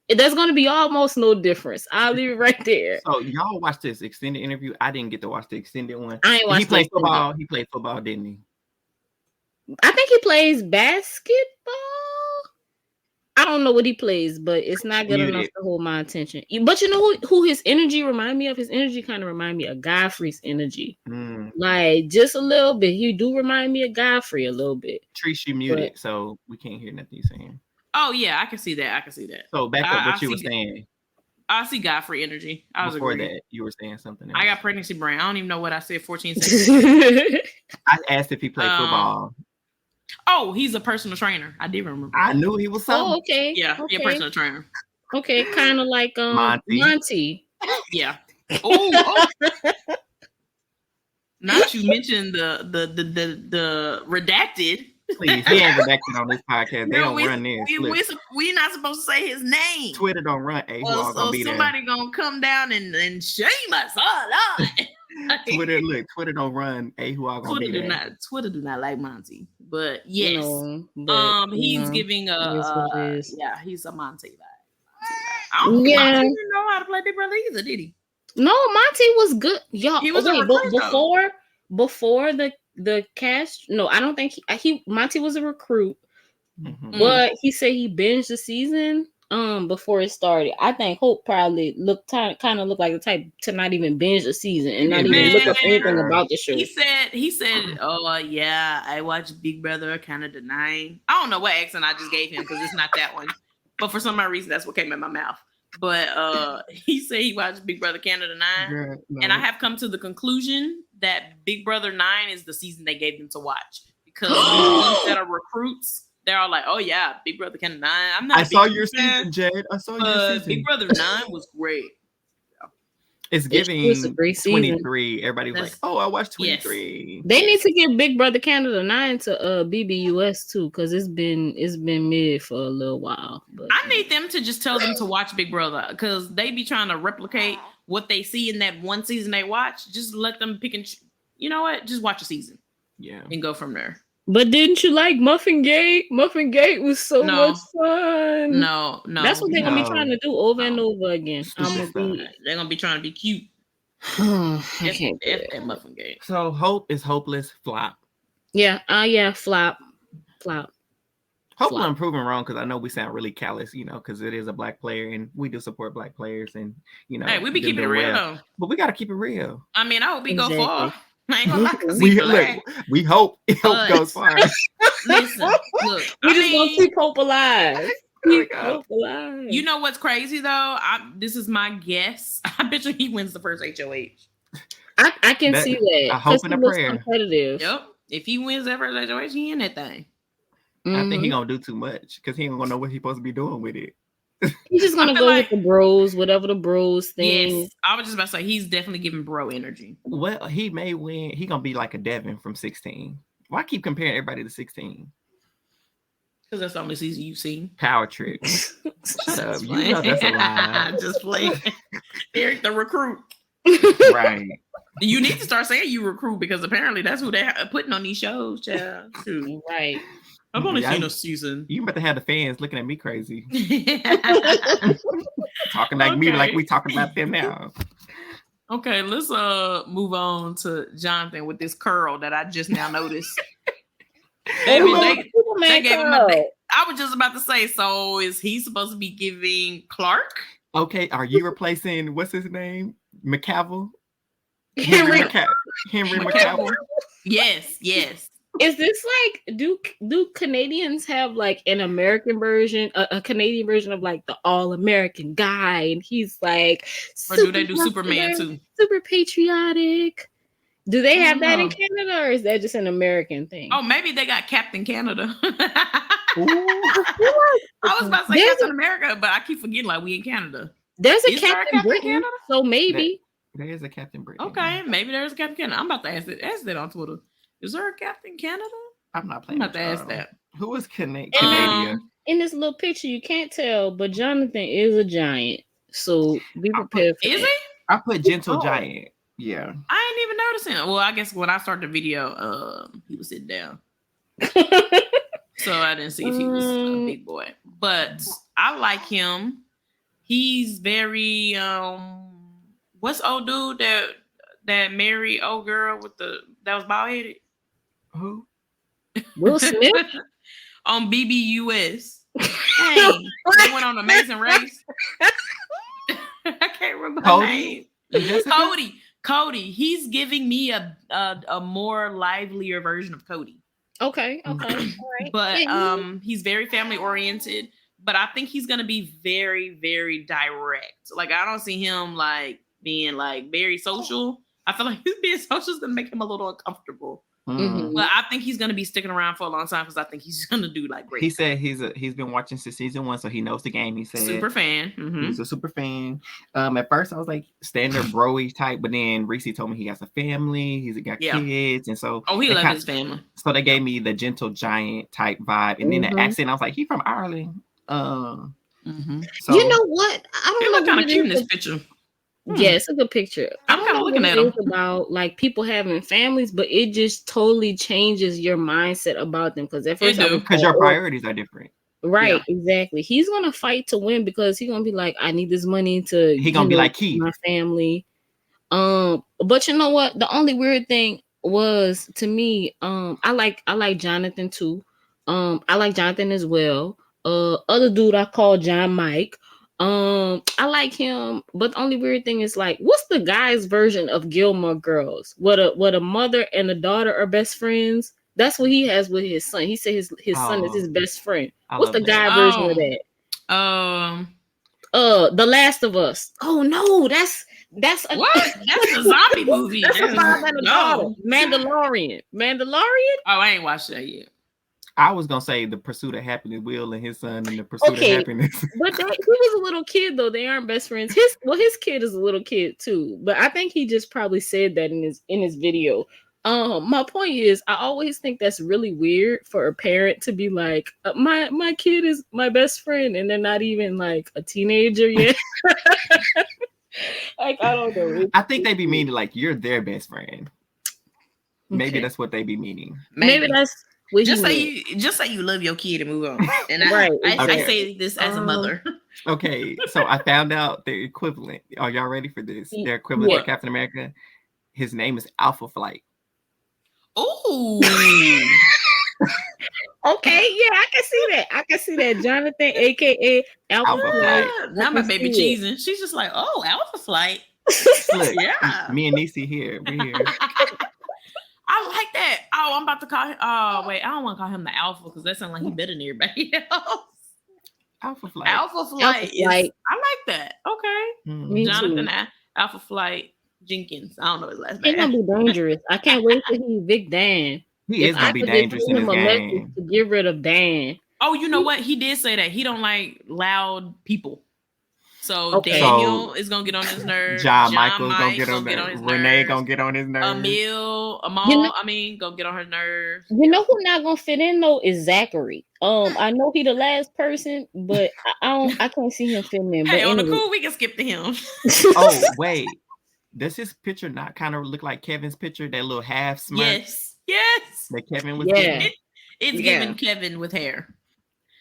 Speaker 3: there's going to be almost no difference. I'll leave it right there.
Speaker 2: So y'all watched this extended interview. I didn't get to watch the extended one.
Speaker 3: I ain't watched.
Speaker 2: He played football. He played football, didn't he?
Speaker 3: I think he plays basketball. I don't know what he plays, but it's not good enough to hold my attention. But you know who his energy remind me of? His energy kind of remind me of Godfrey's energy. Like just a little bit. He do remind me of Godfrey a little bit.
Speaker 2: Trice, you muted, so we can't hear nothing you're saying.
Speaker 4: Oh yeah, I can see that.
Speaker 2: So back up what you were saying.
Speaker 4: I see Godfrey energy.
Speaker 2: Before that, you were saying something else.
Speaker 4: I got pregnancy brain. I don't even know what I said 14 seconds.
Speaker 2: I asked if he played football.
Speaker 4: Oh, he's a personal trainer. I did remember.
Speaker 2: I knew he was something.
Speaker 3: Oh, okay.
Speaker 4: Yeah,
Speaker 3: okay.
Speaker 4: He a personal trainer.
Speaker 3: Okay, kind of like Monty.
Speaker 4: Yeah. Oh. Not you mentioned the redacted.
Speaker 2: Please, he ain't redacted on this podcast. They don't run this.
Speaker 4: We're not supposed to say his name.
Speaker 2: Twitter don't run. Who all gonna be
Speaker 4: somebody
Speaker 2: there?
Speaker 4: gonna come down and shame us. Oh Lord.
Speaker 2: Twitter don't run. Who all gonna be there?
Speaker 4: Twitter do not like Monty, but yes, he's giving he's a Monty vibe. I don't think Monty didn't know how to play Big Brother either, did he?
Speaker 3: No, Monty was good, y'all.
Speaker 4: He was a recruit,
Speaker 3: before the cast. No, I don't think Monty was a recruit, but he said he binged the season before it started. I think Hope probably kind of looked like the type to not even binge the season and not even look up anything about the show.
Speaker 4: He said, oh yeah, I watched Big Brother Canada 9. I don't know what accent I just gave him because it's not that one, but for some reason that's what came in my mouth. But he said he watched Big Brother Canada 9, and I have come to the conclusion that Big Brother 9 is the season they gave them to watch because instead of recruits, they're all like, "Oh yeah, Big Brother Canada 9." I
Speaker 2: saw your season, Jade. I saw your season.
Speaker 4: Big Brother 9 was great.
Speaker 2: It's giving 23. Everybody's like, "Oh, I watched 23."
Speaker 3: Yes. They need to give Big Brother Canada 9 to BBUS too, because it's been mid for a little while. But
Speaker 4: I need them to just tell them to watch Big Brother because they be trying to replicate what they see in that one season they watch. Just let them pick and you know what? Just watch a season, and go from there.
Speaker 3: But didn't you like Muffin Gate? Muffin Gate was so much fun.
Speaker 4: No.
Speaker 3: That's what they're gonna be trying to do over and over again.
Speaker 4: They're gonna be trying to be cute. F Muffin Gate.
Speaker 2: So Hope is hopeless. Flop.
Speaker 3: Yeah. Flop.
Speaker 2: Hopefully I'm proven wrong because I know we sound really callous, because it is a black player and we do support black players and
Speaker 4: Hey, we be keeping it real though.
Speaker 2: But we gotta keep it real.
Speaker 4: I mean, I hope we go far. I ain't gonna lie,
Speaker 2: we hope Hope goes far.
Speaker 4: Listen, look,
Speaker 3: we just gonna keep Hope alive. Keep Hope alive.
Speaker 4: You know what's crazy though? This is my guess. I bet you he wins the first HOH.
Speaker 3: I can see that.
Speaker 2: I hope and a prayer.
Speaker 3: Competitive.
Speaker 4: Yep. If he wins that first HOH, he in that thing.
Speaker 2: I think he gonna do too much because he ain't gonna know what he's supposed to be doing with it.
Speaker 3: He's just gonna go with the bros, whatever the bros think.
Speaker 4: Yes, I was just about to say he's definitely giving bro energy.
Speaker 2: Well, he may win. He gonna be like a Devin from 16. Why keep comparing everybody to 16?
Speaker 4: Because that's the only season you've seen.
Speaker 2: Power tricks. That's a lie.
Speaker 4: Just playing. Eric the recruit.
Speaker 2: Right.
Speaker 4: You need to start saying you recruit because apparently that's who they're putting on these shows, child.
Speaker 3: Right.
Speaker 4: I've only seen a season.
Speaker 2: You better have the fans looking at me crazy. Talking like me, like we talking about them now.
Speaker 4: Okay, let's move on to Jonathan with this curl that I just now noticed. They gave him I was just about to say, so is he supposed to be giving Clark?
Speaker 2: Okay, are you replacing what's his name? McCavill?
Speaker 3: Henry
Speaker 2: McCavill?
Speaker 4: Yes.
Speaker 3: Is this like do Canadians have like an American version, a Canadian version of like the all-American guy, and he's like,
Speaker 4: or do they do Superman too?
Speaker 3: Super patriotic. Do they have that in Canada, or is that just an American thing?
Speaker 4: Oh, maybe they got Captain Canada. I was about to say Captain America, but I keep forgetting like we in Canada.
Speaker 3: There's a Captain Britain, Canada? So maybe
Speaker 2: there is a Captain Britain.
Speaker 4: Okay, maybe there's a Captain Canada. I'm about to ask that on Twitter. Is there a Captain Canada?
Speaker 2: I'm not playing.
Speaker 4: I'm about to ask that.
Speaker 2: Who is Canadian?
Speaker 3: In this little picture, you can't tell, but Jonathan is a giant. So be prepared for
Speaker 4: Is
Speaker 3: that.
Speaker 4: he?
Speaker 2: I put gentle giant. Yeah.
Speaker 4: I ain't even noticing. Well, I guess when I started the video, he was sitting down. So I didn't see if he was a big boy. But I like him. He's very what's old dude that married old girl with that was bald headed?
Speaker 2: Who?
Speaker 3: Will Smith
Speaker 4: on BBUS. Hey, they went on Amazing Race. I can't remember her name. Cody. He's giving me a more livelier version of Cody.
Speaker 3: Okay. All right.
Speaker 4: But he's very family oriented. But I think he's gonna be very, very direct. Like I don't see him like being like very social. I feel like his being social is gonna make him a little uncomfortable.
Speaker 3: Mhm.
Speaker 4: But I think he's gonna be sticking around for a long time because I think he's gonna do like great.
Speaker 2: He said he's been watching since season 1, so he knows the game. He said
Speaker 4: super fan.
Speaker 2: He's a super fan. At first I was like standard broy type, but then Reci told me he has a family, he's got kids, and so
Speaker 4: he loves his family.
Speaker 2: So they gave me the gentle giant type vibe, and then the accent, I was like, he from Ireland. So
Speaker 3: you know what? I don't know
Speaker 4: look kind of cute in this picture.
Speaker 3: Yeah, it's a good picture.
Speaker 4: I'm kind of looking at them
Speaker 3: about like people having families, but it just totally changes your mindset about them because at first
Speaker 2: because your priorities are different.
Speaker 3: Right, exactly. He's gonna fight to win because he's gonna be like, I need this money to
Speaker 2: be like Keith,
Speaker 3: my family. But you know what? The only weird thing was to me, I like Jonathan too. I like Jonathan as well. Other dude I call John Mike. I like him, but the only weird thing is like, what's the guy's version of Gilmore Girls? What a mother and a daughter are best friends. That's what he has with his son. He said his son is his best friend. What's the guy version of that? The Last of Us. Oh no, that's
Speaker 4: what? That's a zombie movie.
Speaker 3: That's a Mandalorian.
Speaker 4: Oh, I ain't watched that yet.
Speaker 2: I was gonna say The Pursuit of Happiness, Will and his son, and The Pursuit of Happiness.
Speaker 3: But he was a little kid though. They aren't best friends. His kid is a little kid too. But I think he just probably said that in his video. My point is, I always think that's really weird for a parent to be like, my kid is my best friend, and they're not even like a teenager yet. Like, I don't know.
Speaker 2: I think they be meaning like you're their best friend. Maybe that's what they be meaning.
Speaker 3: Maybe that's what
Speaker 4: just say you love your kid and move on. And I say this as a mother.
Speaker 2: Okay, so I found out their equivalent. Are y'all ready for this? Their equivalent for Captain America. His name is Alpha Flight.
Speaker 4: Ooh.
Speaker 3: Okay, yeah, I can see that. Jonathan, aka Alpha Flight.
Speaker 4: Now my baby cheesing. She's just like, oh, Alpha Flight.
Speaker 2: Look, me and Niecy here. We're here.
Speaker 4: I like that. Oh, I'm about to call him. Oh, wait, I don't want to call him the Alpha because that sounds like he better than everybody else.
Speaker 2: Alpha Flight.
Speaker 4: Alpha Flight. I like that. Okay.
Speaker 3: Me
Speaker 4: Jonathan
Speaker 3: too.
Speaker 4: Alpha Flight Jenkins. I don't know his last name.
Speaker 3: He's gonna be dangerous. I can't wait till he Vic Dan.
Speaker 2: He is gonna be dangerous in this game.
Speaker 3: To get rid of Dan.
Speaker 4: Oh, you know what? He did say that he don't like loud people. So Daniel is gonna get on his nerves.
Speaker 2: John Michael's gonna get on his nerves. Renee gonna get on his nerves.
Speaker 4: Amal, gonna get on her nerves.
Speaker 3: You know who not gonna fit in though is Zachary. I know he the last person, but I can't see him fitting in.
Speaker 4: Hey, on the cool, we can skip to him.
Speaker 2: Oh wait, does his picture not kind of look like Kevin's picture? That little half smirk.
Speaker 4: Yes.
Speaker 2: That Kevin was getting.
Speaker 4: It's giving Kevin with hair.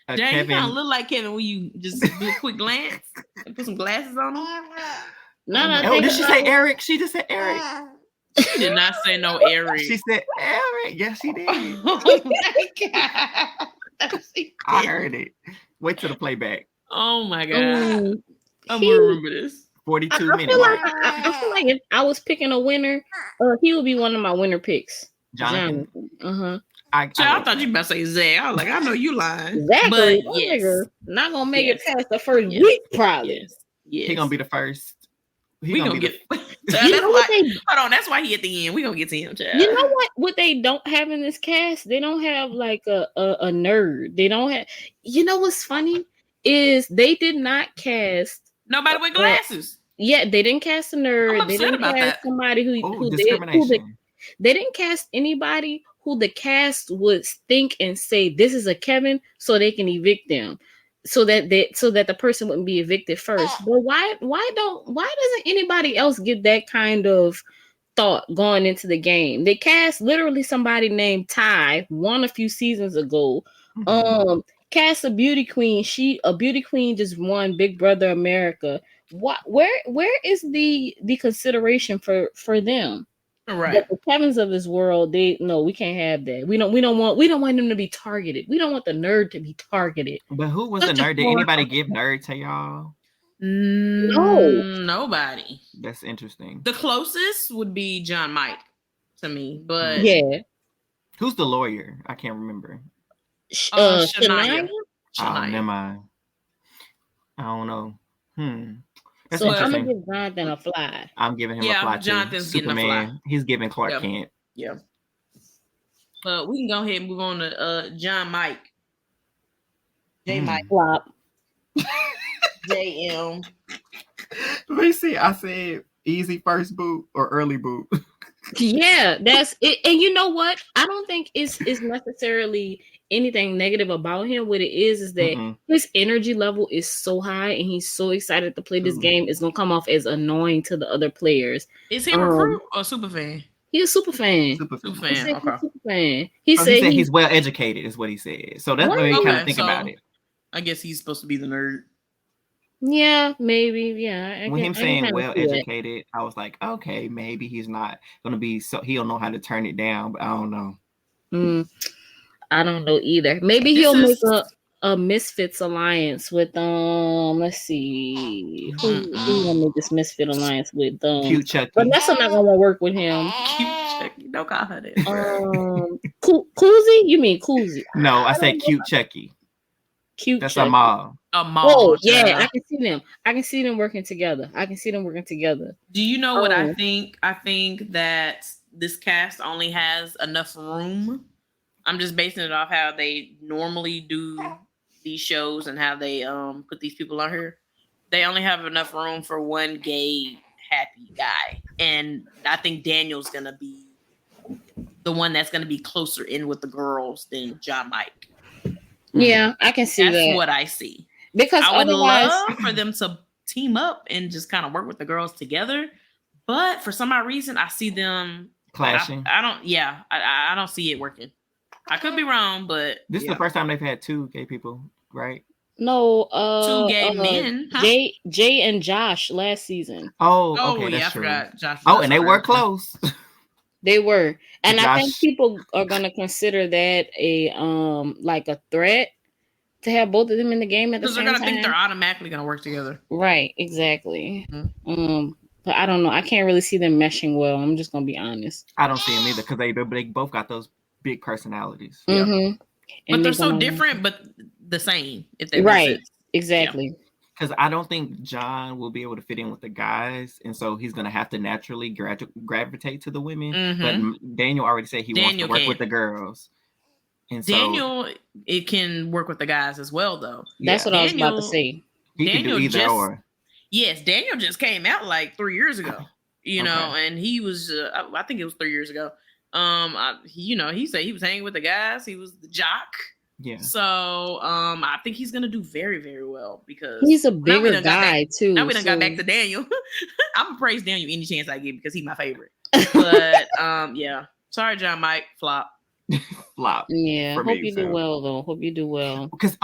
Speaker 4: Dang, you kind of look like Kevin when you just do a quick glance and put some glasses on him.
Speaker 2: No, did she say Eric? She just said Eric.
Speaker 4: She did not say no Eric.
Speaker 2: She said Eric. Yes, she did.
Speaker 4: Oh my God.
Speaker 2: I heard it. Wait till the playback.
Speaker 4: Oh my God. I'm going to remember this.
Speaker 2: 42 minutes.
Speaker 3: I feel like if I was picking a winner, he would be one of my winner picks.
Speaker 2: Jonathan.
Speaker 4: I thought you about to say Zach. I was like, I know you lying.
Speaker 3: Exactly. But yes, not gonna make it past the first week, probably.
Speaker 2: Yes. He gonna be the first.
Speaker 4: We gonna get. Hold on, that's why he at the end. We gonna get to him, child.
Speaker 3: You know what? What they don't have in this cast, they don't have like a nerd. They don't have. You know what's funny is they did not cast
Speaker 4: nobody with glasses.
Speaker 3: Yeah, they didn't cast a nerd. They didn't cast somebody they didn't cast anybody who the cast would think and say this is a Kevin, so they can evict them, so that the person wouldn't be evicted first. But why doesn't anybody else get that kind of thought going into the game? They cast literally somebody named Ty, won a few seasons ago. Cast a beauty queen. A beauty queen just won Big Brother America. Where is the consideration for them?
Speaker 4: Right.
Speaker 3: But the Kevins of this world, we can't have that. We don't want them to be targeted. We don't want the nerd to be targeted.
Speaker 2: But who was the nerd? Did anybody give nerd to y'all?
Speaker 3: No,
Speaker 4: nobody.
Speaker 2: That's interesting.
Speaker 4: The closest would be John Mike to me, but
Speaker 2: who's the lawyer? I can't remember.
Speaker 3: Shania.
Speaker 2: Oh, never mind. I don't know. That's
Speaker 3: so I'm gonna give Jonathan a fly.
Speaker 2: I'm giving him a fly too.
Speaker 4: Jonathan's
Speaker 2: Superman.
Speaker 4: Getting a fly.
Speaker 2: He's giving Clark Kent.
Speaker 4: Yeah. But we can go ahead and move on to John Mike. J Mike.
Speaker 3: Flop.
Speaker 4: JM.
Speaker 2: Let me see. I said easy first boot or early boot.
Speaker 3: Yeah, that's it. And you know what? I don't think it's necessarily anything negative about him. What it is that his energy level is so high and he's so excited to play this game. It's gonna come off as annoying to the other players.
Speaker 4: Is he a recruit or super fan?
Speaker 3: He's a super fan.
Speaker 4: Super fan.
Speaker 3: Okay. Super fan.
Speaker 2: He said he's well educated, is what he said. So that's what you kind of think about it.
Speaker 4: I guess he's supposed to be the nerd.
Speaker 3: Yeah, maybe. Yeah.
Speaker 2: When him saying well educated, I was like, okay, maybe he's not gonna be so he don't know how to turn it down, but I don't know.
Speaker 3: I don't know either. Maybe he'll make a Misfits alliance with let's see. Who gonna make this Misfit alliance with
Speaker 2: Cute Chucky.
Speaker 3: But that's not gonna work with him.
Speaker 4: Cute Chucky. Don't call her that.
Speaker 3: Koozie? You mean Koozie?
Speaker 2: No, I said Cute Chucky.
Speaker 3: Cute.
Speaker 2: That's
Speaker 3: Chucky.
Speaker 2: a mom.
Speaker 3: Oh yeah, I can see them. I can see them working together.
Speaker 4: Do you know what I think? I think that this cast only has enough room. I'm just basing it off how they normally do these shows and how they put these people on here. They only have enough room for one gay happy guy, and I think Daniel's gonna be the one that's gonna be closer in with the girls than John Mike.
Speaker 3: Yeah, I can see that.
Speaker 4: That's what I see.
Speaker 3: Because
Speaker 4: I would love for them to team up and just kind of work with the girls together, but for some odd reason, I see them
Speaker 2: clashing.
Speaker 4: I don't see it working. I could be wrong, but
Speaker 2: this is the first time they've had two gay people, right?
Speaker 3: No,
Speaker 4: two gay men. Huh?
Speaker 3: Jay and Josh last season.
Speaker 2: Oh, okay,
Speaker 4: yeah,
Speaker 2: that's true.
Speaker 4: I forgot Josh.
Speaker 2: Oh, and they were close.
Speaker 3: They were, and
Speaker 2: Josh.
Speaker 3: I think people are gonna consider that a like a threat to have both of them in the game at the same time.
Speaker 4: Because they're gonna think they're automatically gonna work together.
Speaker 3: Right, exactly. But I don't know. I can't really see them meshing well. I'm just gonna be honest.
Speaker 2: I don't see them either because they both got those big personalities.
Speaker 3: Mm-hmm.
Speaker 4: But they're so different, but the same. If that
Speaker 3: right,
Speaker 4: makes sense.
Speaker 3: Exactly.
Speaker 2: Because I don't think John will be able to fit in with the guys, and so he's gonna have to naturally gravitate to the women. But Daniel already said he wants to work with the girls. And
Speaker 4: Daniel, it can work with the guys as well, though.
Speaker 3: That's what I was about to say.
Speaker 2: He can do either or. Yes,
Speaker 4: Daniel just came out like 3 years ago. You know, and he was, I think it was 3 years ago. He said he was hanging with the guys. He was the jock.
Speaker 2: Yeah.
Speaker 4: So, I think he's gonna do very, very well because
Speaker 3: he's a bigger guy too.
Speaker 4: Now we done got back to Daniel. I'm gonna praise Daniel any chance I get because he's my favorite. But yeah. Sorry, John Mike, flop.
Speaker 2: Flop.
Speaker 3: Yeah. Hope you do well though. Hope you do well.
Speaker 2: Because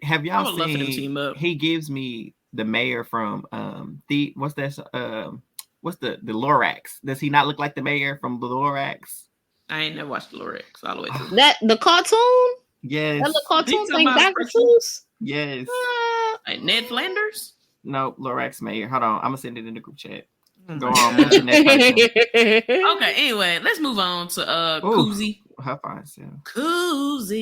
Speaker 2: have y'all seen? He gives me the mayor from what's the Lorax? Does he not look like the mayor from the Lorax?
Speaker 4: I ain't never watched the Lorax all the way through.
Speaker 3: That the cartoon?
Speaker 2: Yes.
Speaker 3: That the cartoon thing, Dr. Seuss?
Speaker 2: Yes.
Speaker 4: Like Ned Flanders?
Speaker 2: No, Lorax mayor. Hold on, I'm gonna send it in the group chat. Go
Speaker 4: on. Okay, anyway, let's move on to Koozie.
Speaker 2: Her fine self.
Speaker 4: Koozie.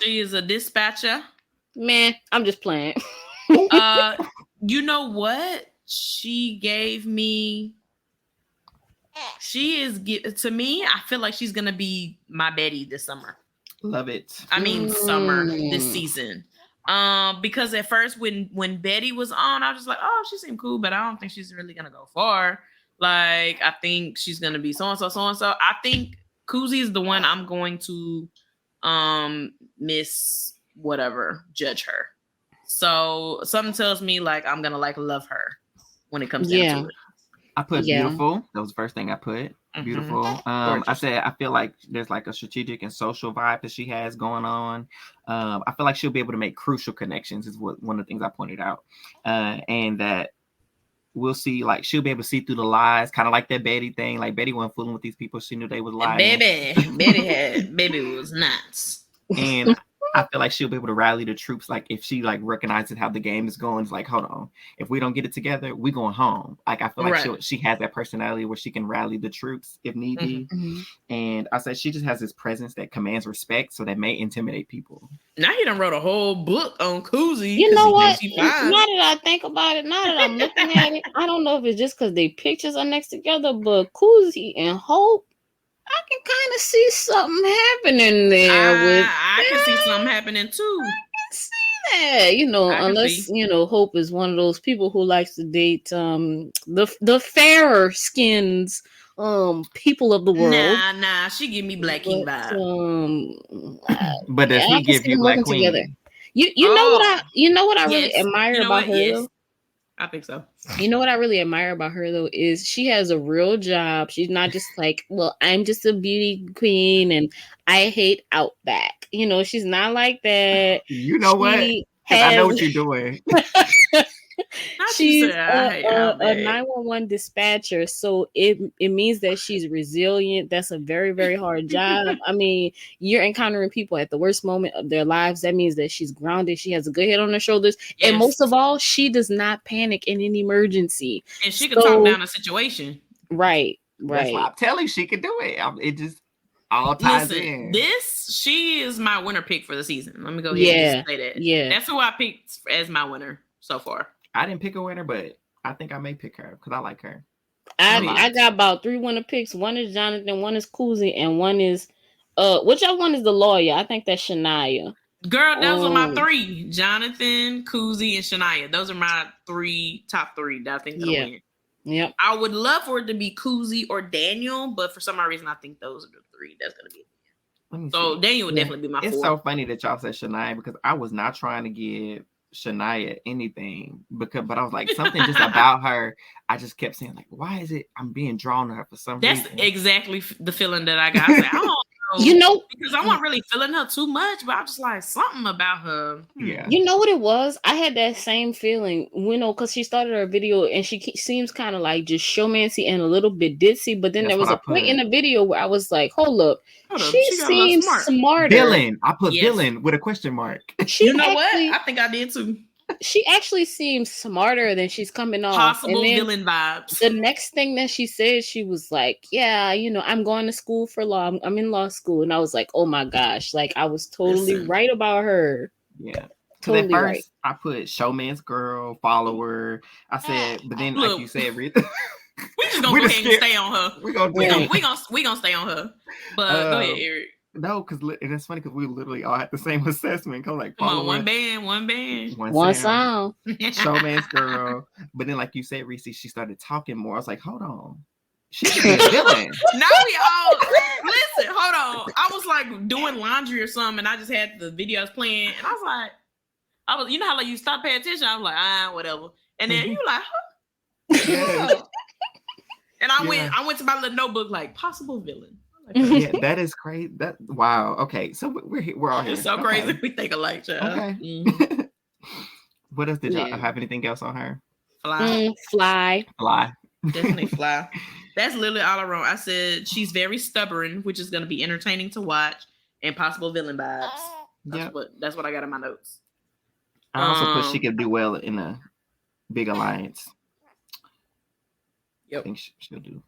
Speaker 4: She is a dispatcher.
Speaker 3: Man, I'm just playing.
Speaker 4: You know what? She gave me. She is to me. I feel like she's gonna be my Betty this summer.
Speaker 2: Love it.
Speaker 4: I mean, summer this season. Because at first when Betty was on, I was just like, oh, she seemed cool, but I don't think she's really gonna go far. Like, I think she's gonna be so and so. I think Koozie is the one I'm going to judge her. So something tells me like I'm gonna love her when it comes down to it.
Speaker 2: I put beautiful. That was the first thing I put. Beautiful. I said I feel like there's like a strategic and social vibe that she has going on. I feel like she'll be able to make crucial connections is one of the things I pointed out. And that we'll see, like she'll be able to see through the lies, kind of like that Betty thing. Like Betty wasn't fooling with these people. She knew they was lying.
Speaker 4: Betty was nuts.
Speaker 2: And I feel like she'll be able to rally the troops. Like if she like recognizes how the game is going, it's like, hold on, if we don't get it together, we going home. Like I feel like she has that personality where she can rally the troops if need be. And I said she just has this presence that commands respect, so that may intimidate people.
Speaker 4: Now he done wrote a whole book on Koozie.
Speaker 3: You know what? Now that I think about it, now that I'm looking at it, I don't know if it's just because they pictures are next together, but Koozie and Hope, I can kind of see something happening there.
Speaker 4: I can see something happening too.
Speaker 3: That, unless Hope is one of those people who likes to date the fairer skins people of the world.
Speaker 4: Nah, she give me Black King vibe.
Speaker 2: But does he give you Black Queen?
Speaker 3: Together. You know what I really admire about her though?
Speaker 4: I think so.
Speaker 3: You know what I really admire about her though is she has a real job. She's not just like, well, I'm just a beauty queen and I hate Outback. She's not like that.
Speaker 2: You know what? I know what you're doing.
Speaker 3: She's a 911 dispatcher, so it means that she's resilient. That's a very, very hard job. I mean, you're encountering people at the worst moment of their lives. That means that she's grounded. She has a good head on her shoulders, and most of all, she does not panic in an emergency.
Speaker 4: And she can talk down a situation.
Speaker 3: Right.
Speaker 2: That's why I'm telling you, she can do it. It just all ties in.
Speaker 4: She is my winner pick for the season. Let me go ahead and say that.
Speaker 3: Yeah,
Speaker 4: that's who I picked as my winner so far.
Speaker 2: I didn't pick a winner, but I think I may pick her because I like her.
Speaker 3: I got about 3 winner picks. One is Jonathan, one is Kuzi, and one is whichever one is the lawyer. I think that's Shania.
Speaker 4: Girl, those are my 3. Jonathan, Kuzi, and Shania. Those are my top 3 that I think will win.
Speaker 3: Yep.
Speaker 4: I would love for it to be Kuzi or Daniel, but for some odd reason I think those are the 3 that's gonna be. So Daniel would definitely be my 4.
Speaker 2: It's so funny that y'all said Shania because I was not trying to give Shania anything but I was like something just about her. I just kept saying like, why is it I'm being drawn to her for some reason?
Speaker 4: That's exactly the feeling that I got. I don't know, because I wasn't really feeling her too much, but I'm just like something about her.
Speaker 2: Yeah,
Speaker 3: you know what it was? I had that same feeling, because she started her video and she seems kind of like just showmancy and a little bit ditzy. But then there was a point in the video where I was like, hold up, she seems smarter.
Speaker 2: Villain. I put villain with a question mark.
Speaker 4: You know what? I think I did too.
Speaker 3: She actually seems smarter than she's coming off.
Speaker 4: Possible villain vibes.
Speaker 3: The next thing that she said, she was like, yeah, I'm going to school for law. I'm in law school. And I was like, oh my gosh. Like, I was totally right about her.
Speaker 2: Yeah.
Speaker 3: Totally
Speaker 2: at first,
Speaker 3: right.
Speaker 2: I put showman's girl, follower. I said, but then like you said, we just
Speaker 4: gonna go ahead and stay on her. We gonna stay on her. But go ahead, Eric.
Speaker 2: No, because it's funny because we literally all had the same assessment. Come
Speaker 4: on, one band,
Speaker 3: one song.
Speaker 2: Showman's girl. But then, like you said, Reci, she started talking more. I was like, hold on, she should be a villain.
Speaker 4: Now we all listen. Hold on. I was like doing laundry or something, and I just had the videos playing, and I was, you know how like you stop paying attention. I was like, whatever. And then you like, huh?
Speaker 2: Yeah.
Speaker 4: And I went to my little notebook like possible villain.
Speaker 2: Yeah, that is crazy. Wow. Okay, so we're all here.
Speaker 4: It's so crazy. We think alike, child.
Speaker 2: Okay.
Speaker 4: Mm-hmm.
Speaker 2: What else did y'all have? Anything else on her?
Speaker 3: Fly.
Speaker 4: Definitely fly. That's literally all I wrote. I said she's very stubborn, which is going to be entertaining to watch, and possible villain vibes. That's what I got in my notes.
Speaker 2: I also put she could do well in a big alliance.
Speaker 4: Yep.
Speaker 2: I think she'll do.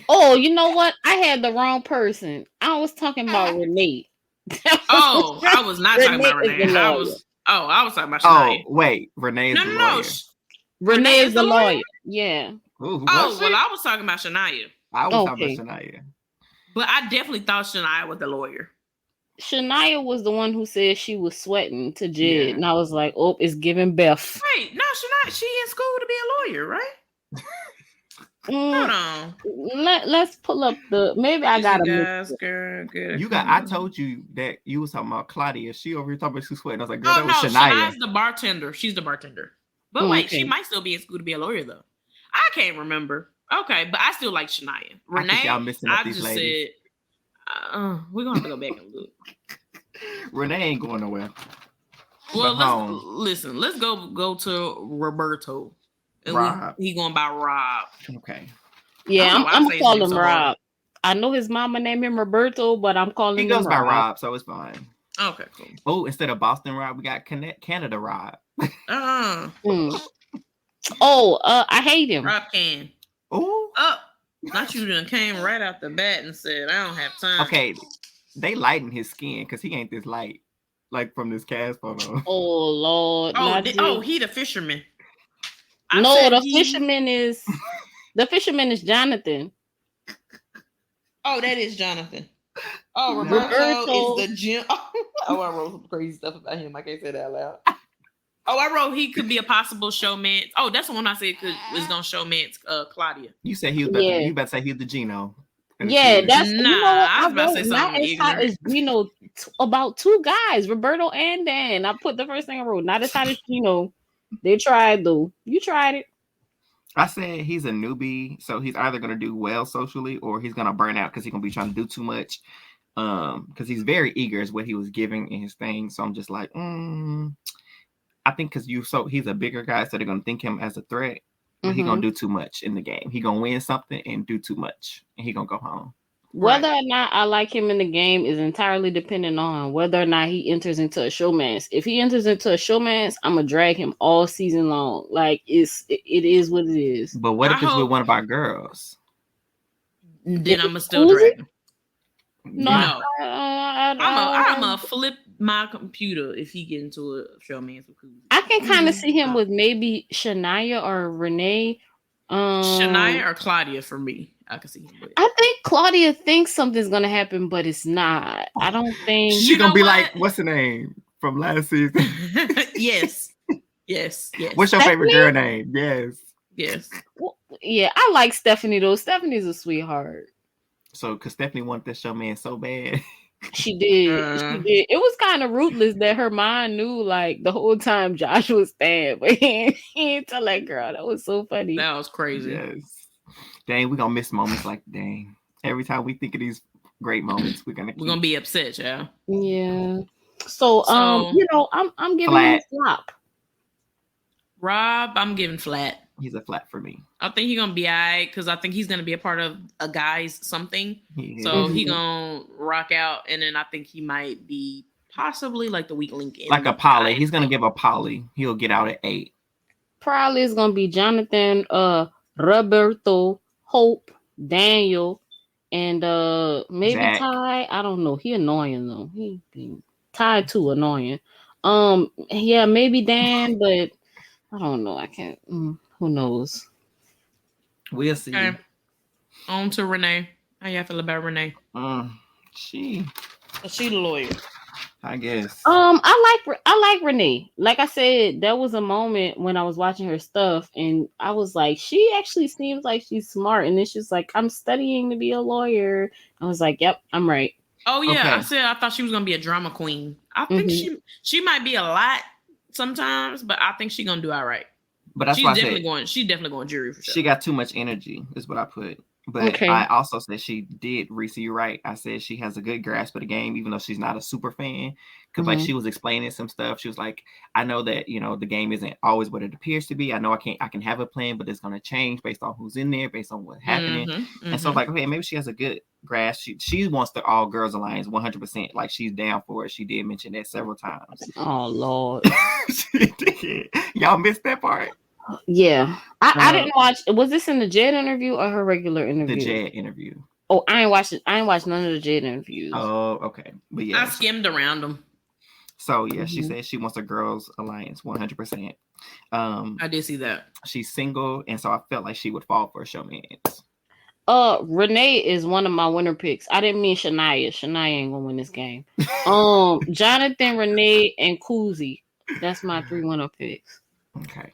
Speaker 3: Oh, you know what? I had the wrong person. I was talking about Renee.
Speaker 4: I was not talking about Renee. I was talking about Shania.
Speaker 2: Oh, wait. Renee is the lawyer.
Speaker 3: Renee is the lawyer. Yeah.
Speaker 2: Ooh,
Speaker 4: I was talking about Shania.
Speaker 2: I was talking about Shania.
Speaker 4: But I definitely thought Shania was the lawyer.
Speaker 3: Shania was the one who said she was sweating to Jed. And I was like, oh, it's giving Beth.
Speaker 4: Wait, no, Shania, she in school to be a lawyer, right? Hold on.
Speaker 3: Let's pull up maybe I got
Speaker 2: I told you that you was talking about Claudia. She over here talking about she's sweating. I was like, girl, that was Shania.
Speaker 4: Shania's the bartender. She's the bartender. But wait, she might still be in school to be a lawyer though. I can't remember. Okay, but I still like Shania. Renee,
Speaker 2: I y'all missing up these ladies.
Speaker 4: Said, we're gonna have to go back and look.
Speaker 2: Renee ain't going nowhere.
Speaker 4: Well, listen. Let's go to Roberto.
Speaker 2: Rob.
Speaker 4: He going by Rob.
Speaker 2: Okay.
Speaker 3: Yeah, I'm gonna call him Rob. I know his mama named him Roberto, but I'm calling him Rob.
Speaker 2: He goes by Rob, so it's fine.
Speaker 4: Okay, cool.
Speaker 2: Oh, instead of Boston Rob, we got Canada Rob.
Speaker 3: I hate him.
Speaker 4: Rob can. Not you done came right out the bat and said, I don't have time.
Speaker 2: Okay, they lighten his skin because he ain't this light, like from this cast photo.
Speaker 3: Oh, Lord.
Speaker 4: He the fisherman.
Speaker 3: The fisherman is Jonathan.
Speaker 4: Oh, that is Jonathan. Oh, Roberto is the gym. Oh, I wrote some crazy stuff about him. I can't say that out loud. Oh, I wrote he could be a possible showman. Oh, that's the one I said was gonna showman Claudia.
Speaker 2: You said he was about to, you about to say he was the Gino.
Speaker 3: Yeah, that's
Speaker 4: I was about to say
Speaker 3: not
Speaker 4: something
Speaker 3: as hot as Gino. About two guys, Roberto and Dan. I put the first thing I wrote. Not as hot as Gino. They tried though. You tried it.
Speaker 2: I said he's a newbie, so he's either gonna do well socially or he's gonna burn out because he's gonna be trying to do too much. Because he's very eager is what he was giving in his thing. So I'm just like, I think because he's a bigger guy, so they're gonna think him as a threat. But he's gonna do too much in the game. He gonna win something and do too much, and he gonna go home.
Speaker 3: Whether or not I like him in the game is entirely dependent on whether or not he enters into a showmance. If he enters into a showmance, I'm gonna drag him all season long. Like it is what it is.
Speaker 2: But what if it's with one of our girls?
Speaker 4: Then I'm gonna still drag him.
Speaker 3: No.
Speaker 4: I'm gonna flip my computer if he get into a showmance with Kuzi.
Speaker 3: I can kind of see him with maybe Shania or Renee.
Speaker 4: Shania or Claudia for me. I can see him with.
Speaker 3: I think Claudia thinks something's gonna happen, but it's not. I don't think
Speaker 2: she's gonna be like, what's her name from last season?
Speaker 4: Yes.
Speaker 2: What's your favorite girl name? Yes.
Speaker 3: Well, yeah, I like Stephanie though. Stephanie's a sweetheart.
Speaker 2: So, because Stephanie wanted this showman so bad.
Speaker 3: She did. It was kind of ruthless that her mind knew like the whole time Josh was staying, but he didn't tell that girl. That was so funny.
Speaker 4: That was crazy.
Speaker 2: Yes. Dang, we're gonna miss moments like dang. Every time we think of these great moments, we're gonna
Speaker 4: be upset, yeah.
Speaker 3: Yeah. So I'm giving him a flop.
Speaker 4: Rob, I'm giving flat.
Speaker 2: He's a flat for me.
Speaker 4: I think he's gonna be alright because I think he's gonna be a part of a guy's something. So he gonna rock out, and then I think he might be possibly like the weak link in.
Speaker 2: Like a Polly. He's gonna give a Polly. He'll get out at 8.
Speaker 3: Probably is gonna be Jonathan, Roberto, Hope, Daniel, and maybe Zach. Ty. I don't know. He annoying though. He Ty too annoying. Yeah, maybe Dan, but I don't know. I can't. Who knows?
Speaker 2: We'll see.
Speaker 4: Okay. On to Renee. How y'all feel about Renee?
Speaker 2: She
Speaker 4: the lawyer.
Speaker 2: I guess.
Speaker 3: I like Renee. Like I said, there was a moment when I was watching her stuff, and I was like, she actually seems like she's smart. And then she's like, I'm studying to be a lawyer. I was like, yep, I'm right.
Speaker 4: Oh yeah, okay. I thought she was gonna be a drama queen. I think she might be a lot sometimes, but I think she's gonna do all right.
Speaker 2: But that's
Speaker 4: she's
Speaker 2: why
Speaker 4: definitely going. She's definitely going jury for sure.
Speaker 2: She got too much energy, is what I put. But I also said she did. Reci, you're right. I said she has a good grasp of the game, even though she's not a super fan. Because like she was explaining some stuff. She was like, I know that the game isn't always what it appears to be. I know I can have a plan, but it's gonna change based on who's in there, based on what's happening. And so like, okay, maybe she has a good grasp. She wants the all girls alliance 100%. Like she's down for it. She did mention that several times.
Speaker 3: Oh Lord.
Speaker 2: She did. Y'all missed that part.
Speaker 3: Yeah, I didn't watch. Was this in the Jed interview or her regular interview?
Speaker 2: The Jed interview.
Speaker 3: Oh, I ain't watched it. I ain't watched none of the Jed interviews.
Speaker 2: Oh, okay. But yeah,
Speaker 4: I skimmed around them.
Speaker 2: So yeah, she said she wants a girls alliance 100%.
Speaker 4: I did see that.
Speaker 2: She's single, and so I felt like she would fall for a showmance.
Speaker 3: Renee is one of my winner picks. I didn't mean Shania. Shania ain't gonna win this game. Jonathan, Renee, and Kuzi. That's my 3 winner picks.
Speaker 2: Okay.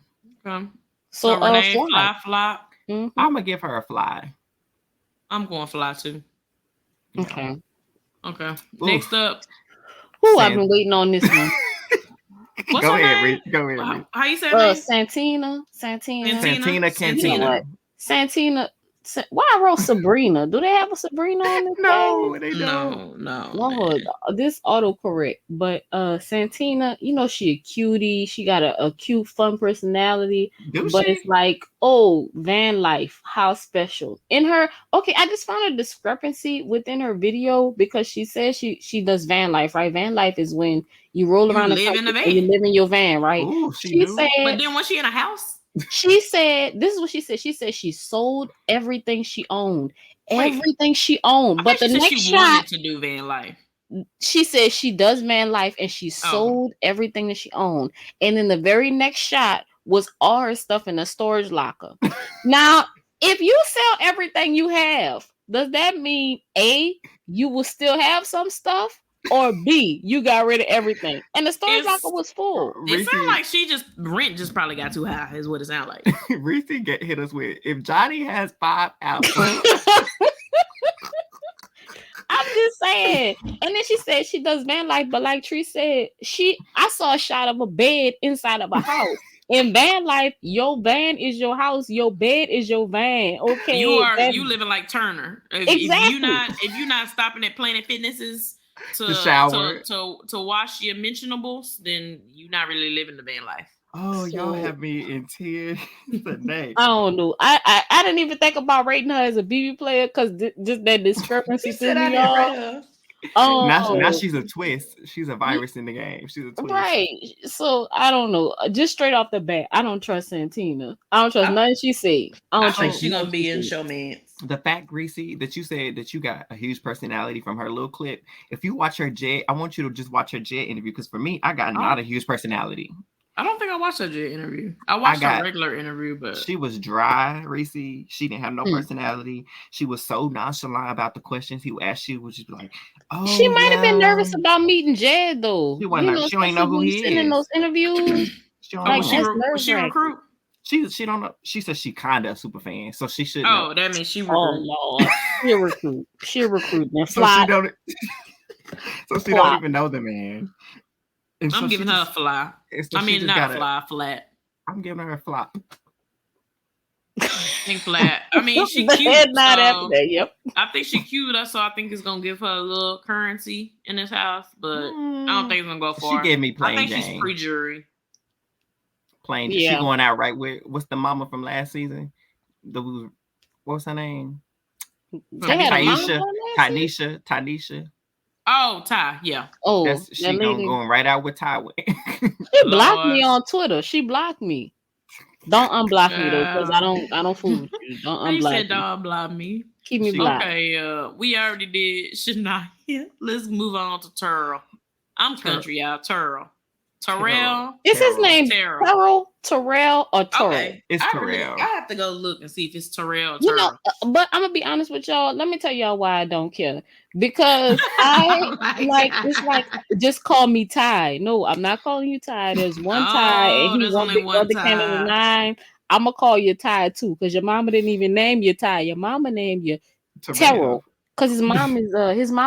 Speaker 4: So Renee, flop.
Speaker 2: I'm gonna give her a fly.
Speaker 4: I'm going fly too.
Speaker 3: Okay.
Speaker 4: Oof. Next up.
Speaker 3: I've been waiting on this one.
Speaker 4: What's
Speaker 2: Go
Speaker 4: her
Speaker 2: ahead,
Speaker 4: name?
Speaker 2: Go ahead.
Speaker 4: How you say her name?
Speaker 3: Santina.
Speaker 2: Santina.
Speaker 3: Why I wrote Sabrina? Do they have a Sabrina on this?
Speaker 2: No, they don't.
Speaker 4: No.
Speaker 3: Lord, this autocorrect. But Santina, she a cutie. She got a cute, fun personality. It's like, van life, how special. In her, I just found a discrepancy within her video because she says she does van life, right? Van life is when you roll around
Speaker 4: live in the van.
Speaker 3: You live in your van, right?
Speaker 2: Ooh,
Speaker 3: she said,
Speaker 4: but then was she in a house?
Speaker 3: She said, this is what she said. She said she sold everything she owned. Everything she owned. But the next shot,
Speaker 4: wanted to do van life.
Speaker 3: She said she does van life and she sold everything that she owned. And then the very next shot was all her stuff in a storage locker. Now, if you sell everything you have, does that mean A, you will still have some stuff, or B, you got rid of everything? And the storage locker was full.
Speaker 4: It sounds like rent just probably got too high, is what it sounds like.
Speaker 2: Reci hit us with, if Johnny has 5 albums.
Speaker 3: I'm just saying. And then she said she does van life, but like Trice said, I saw a shot of a bed inside of a house. In van life, your van is your house, your bed is your van. Okay,
Speaker 4: you living like Turner.
Speaker 3: Exactly.
Speaker 4: If you're not stopping at Planet Fitnesses to
Speaker 2: shower
Speaker 4: to wash your mentionables, then you're not really living the van life.
Speaker 2: Oh, y'all have me in tears today.
Speaker 3: I don't know. I didn't even think about rating her as a BB player because just that discrepancy threw me off.
Speaker 2: Now she's a twist. She's a virus in the game. She's a twist.
Speaker 3: Right. So I don't know. Just straight off the bat, I don't trust Santina. I don't trust nothing she said.
Speaker 4: I think she's gonna be in showman.
Speaker 2: The fact, Reci, that you said that you got a huge personality from her little clip. If you watch her Jet, I want you to just watch her Jet interview because for me, I got not a huge personality.
Speaker 4: I don't think I watched her Jet interview. I watched her regular interview, but
Speaker 2: she was dry, Reci. She didn't have no personality. She was so nonchalant about the questions he would ask you, which is like, oh,
Speaker 3: she might have been nervous about meeting Jed though.
Speaker 2: She wasn't. She don't even know who he is.
Speaker 3: In those interviews,
Speaker 2: she don't know.
Speaker 4: Was she recruit?
Speaker 2: She don't know. She said she kind of a super fan, so she should.
Speaker 4: Oh, that means she recruit.
Speaker 3: Oh Lord, she a recruit. She a recruit. Now,
Speaker 2: so she don't. So she don't even know the man. And
Speaker 4: I'm giving her a fly.
Speaker 2: So
Speaker 4: flat.
Speaker 2: I'm giving her a flop.
Speaker 4: I think flat. I mean, she cute.
Speaker 3: Not after that. Yep.
Speaker 4: I think she cute. So I think it's gonna give her a little currency in this house, but I don't think it's gonna go far.
Speaker 2: She gave me plain Jane.
Speaker 4: I think she's pre-jury.
Speaker 2: Plain. Yeah. She going out right with what's the mama from last season? What's her name? Tanisha.
Speaker 4: Oh, Ty, yeah.
Speaker 3: Oh,
Speaker 2: she going right out with Ty.
Speaker 3: She blocked me on Twitter. She blocked me. Don't unblock me though, because I don't fool with you. Don't unblock me.
Speaker 4: You said don't unblock me.
Speaker 3: Keep me blocked.
Speaker 4: Okay, we already did Shania. Let's move on to Terrell. I'm country, y'all. Terrell.
Speaker 3: Is his name Terrell, or Terrell?
Speaker 4: Okay.
Speaker 2: It's Terrell.
Speaker 4: I have to go look and see if it's Terrell or Terrell.
Speaker 3: But I'm gonna be honest with y'all. Let me tell y'all why I don't care. Because it's like just call me Ty. No, I'm not calling you Ty. There's one Ty, and he's one big brother came in 9. I'm gonna call you Ty too, because your mama didn't even name you Ty. Your mama named you Terrell, because his mom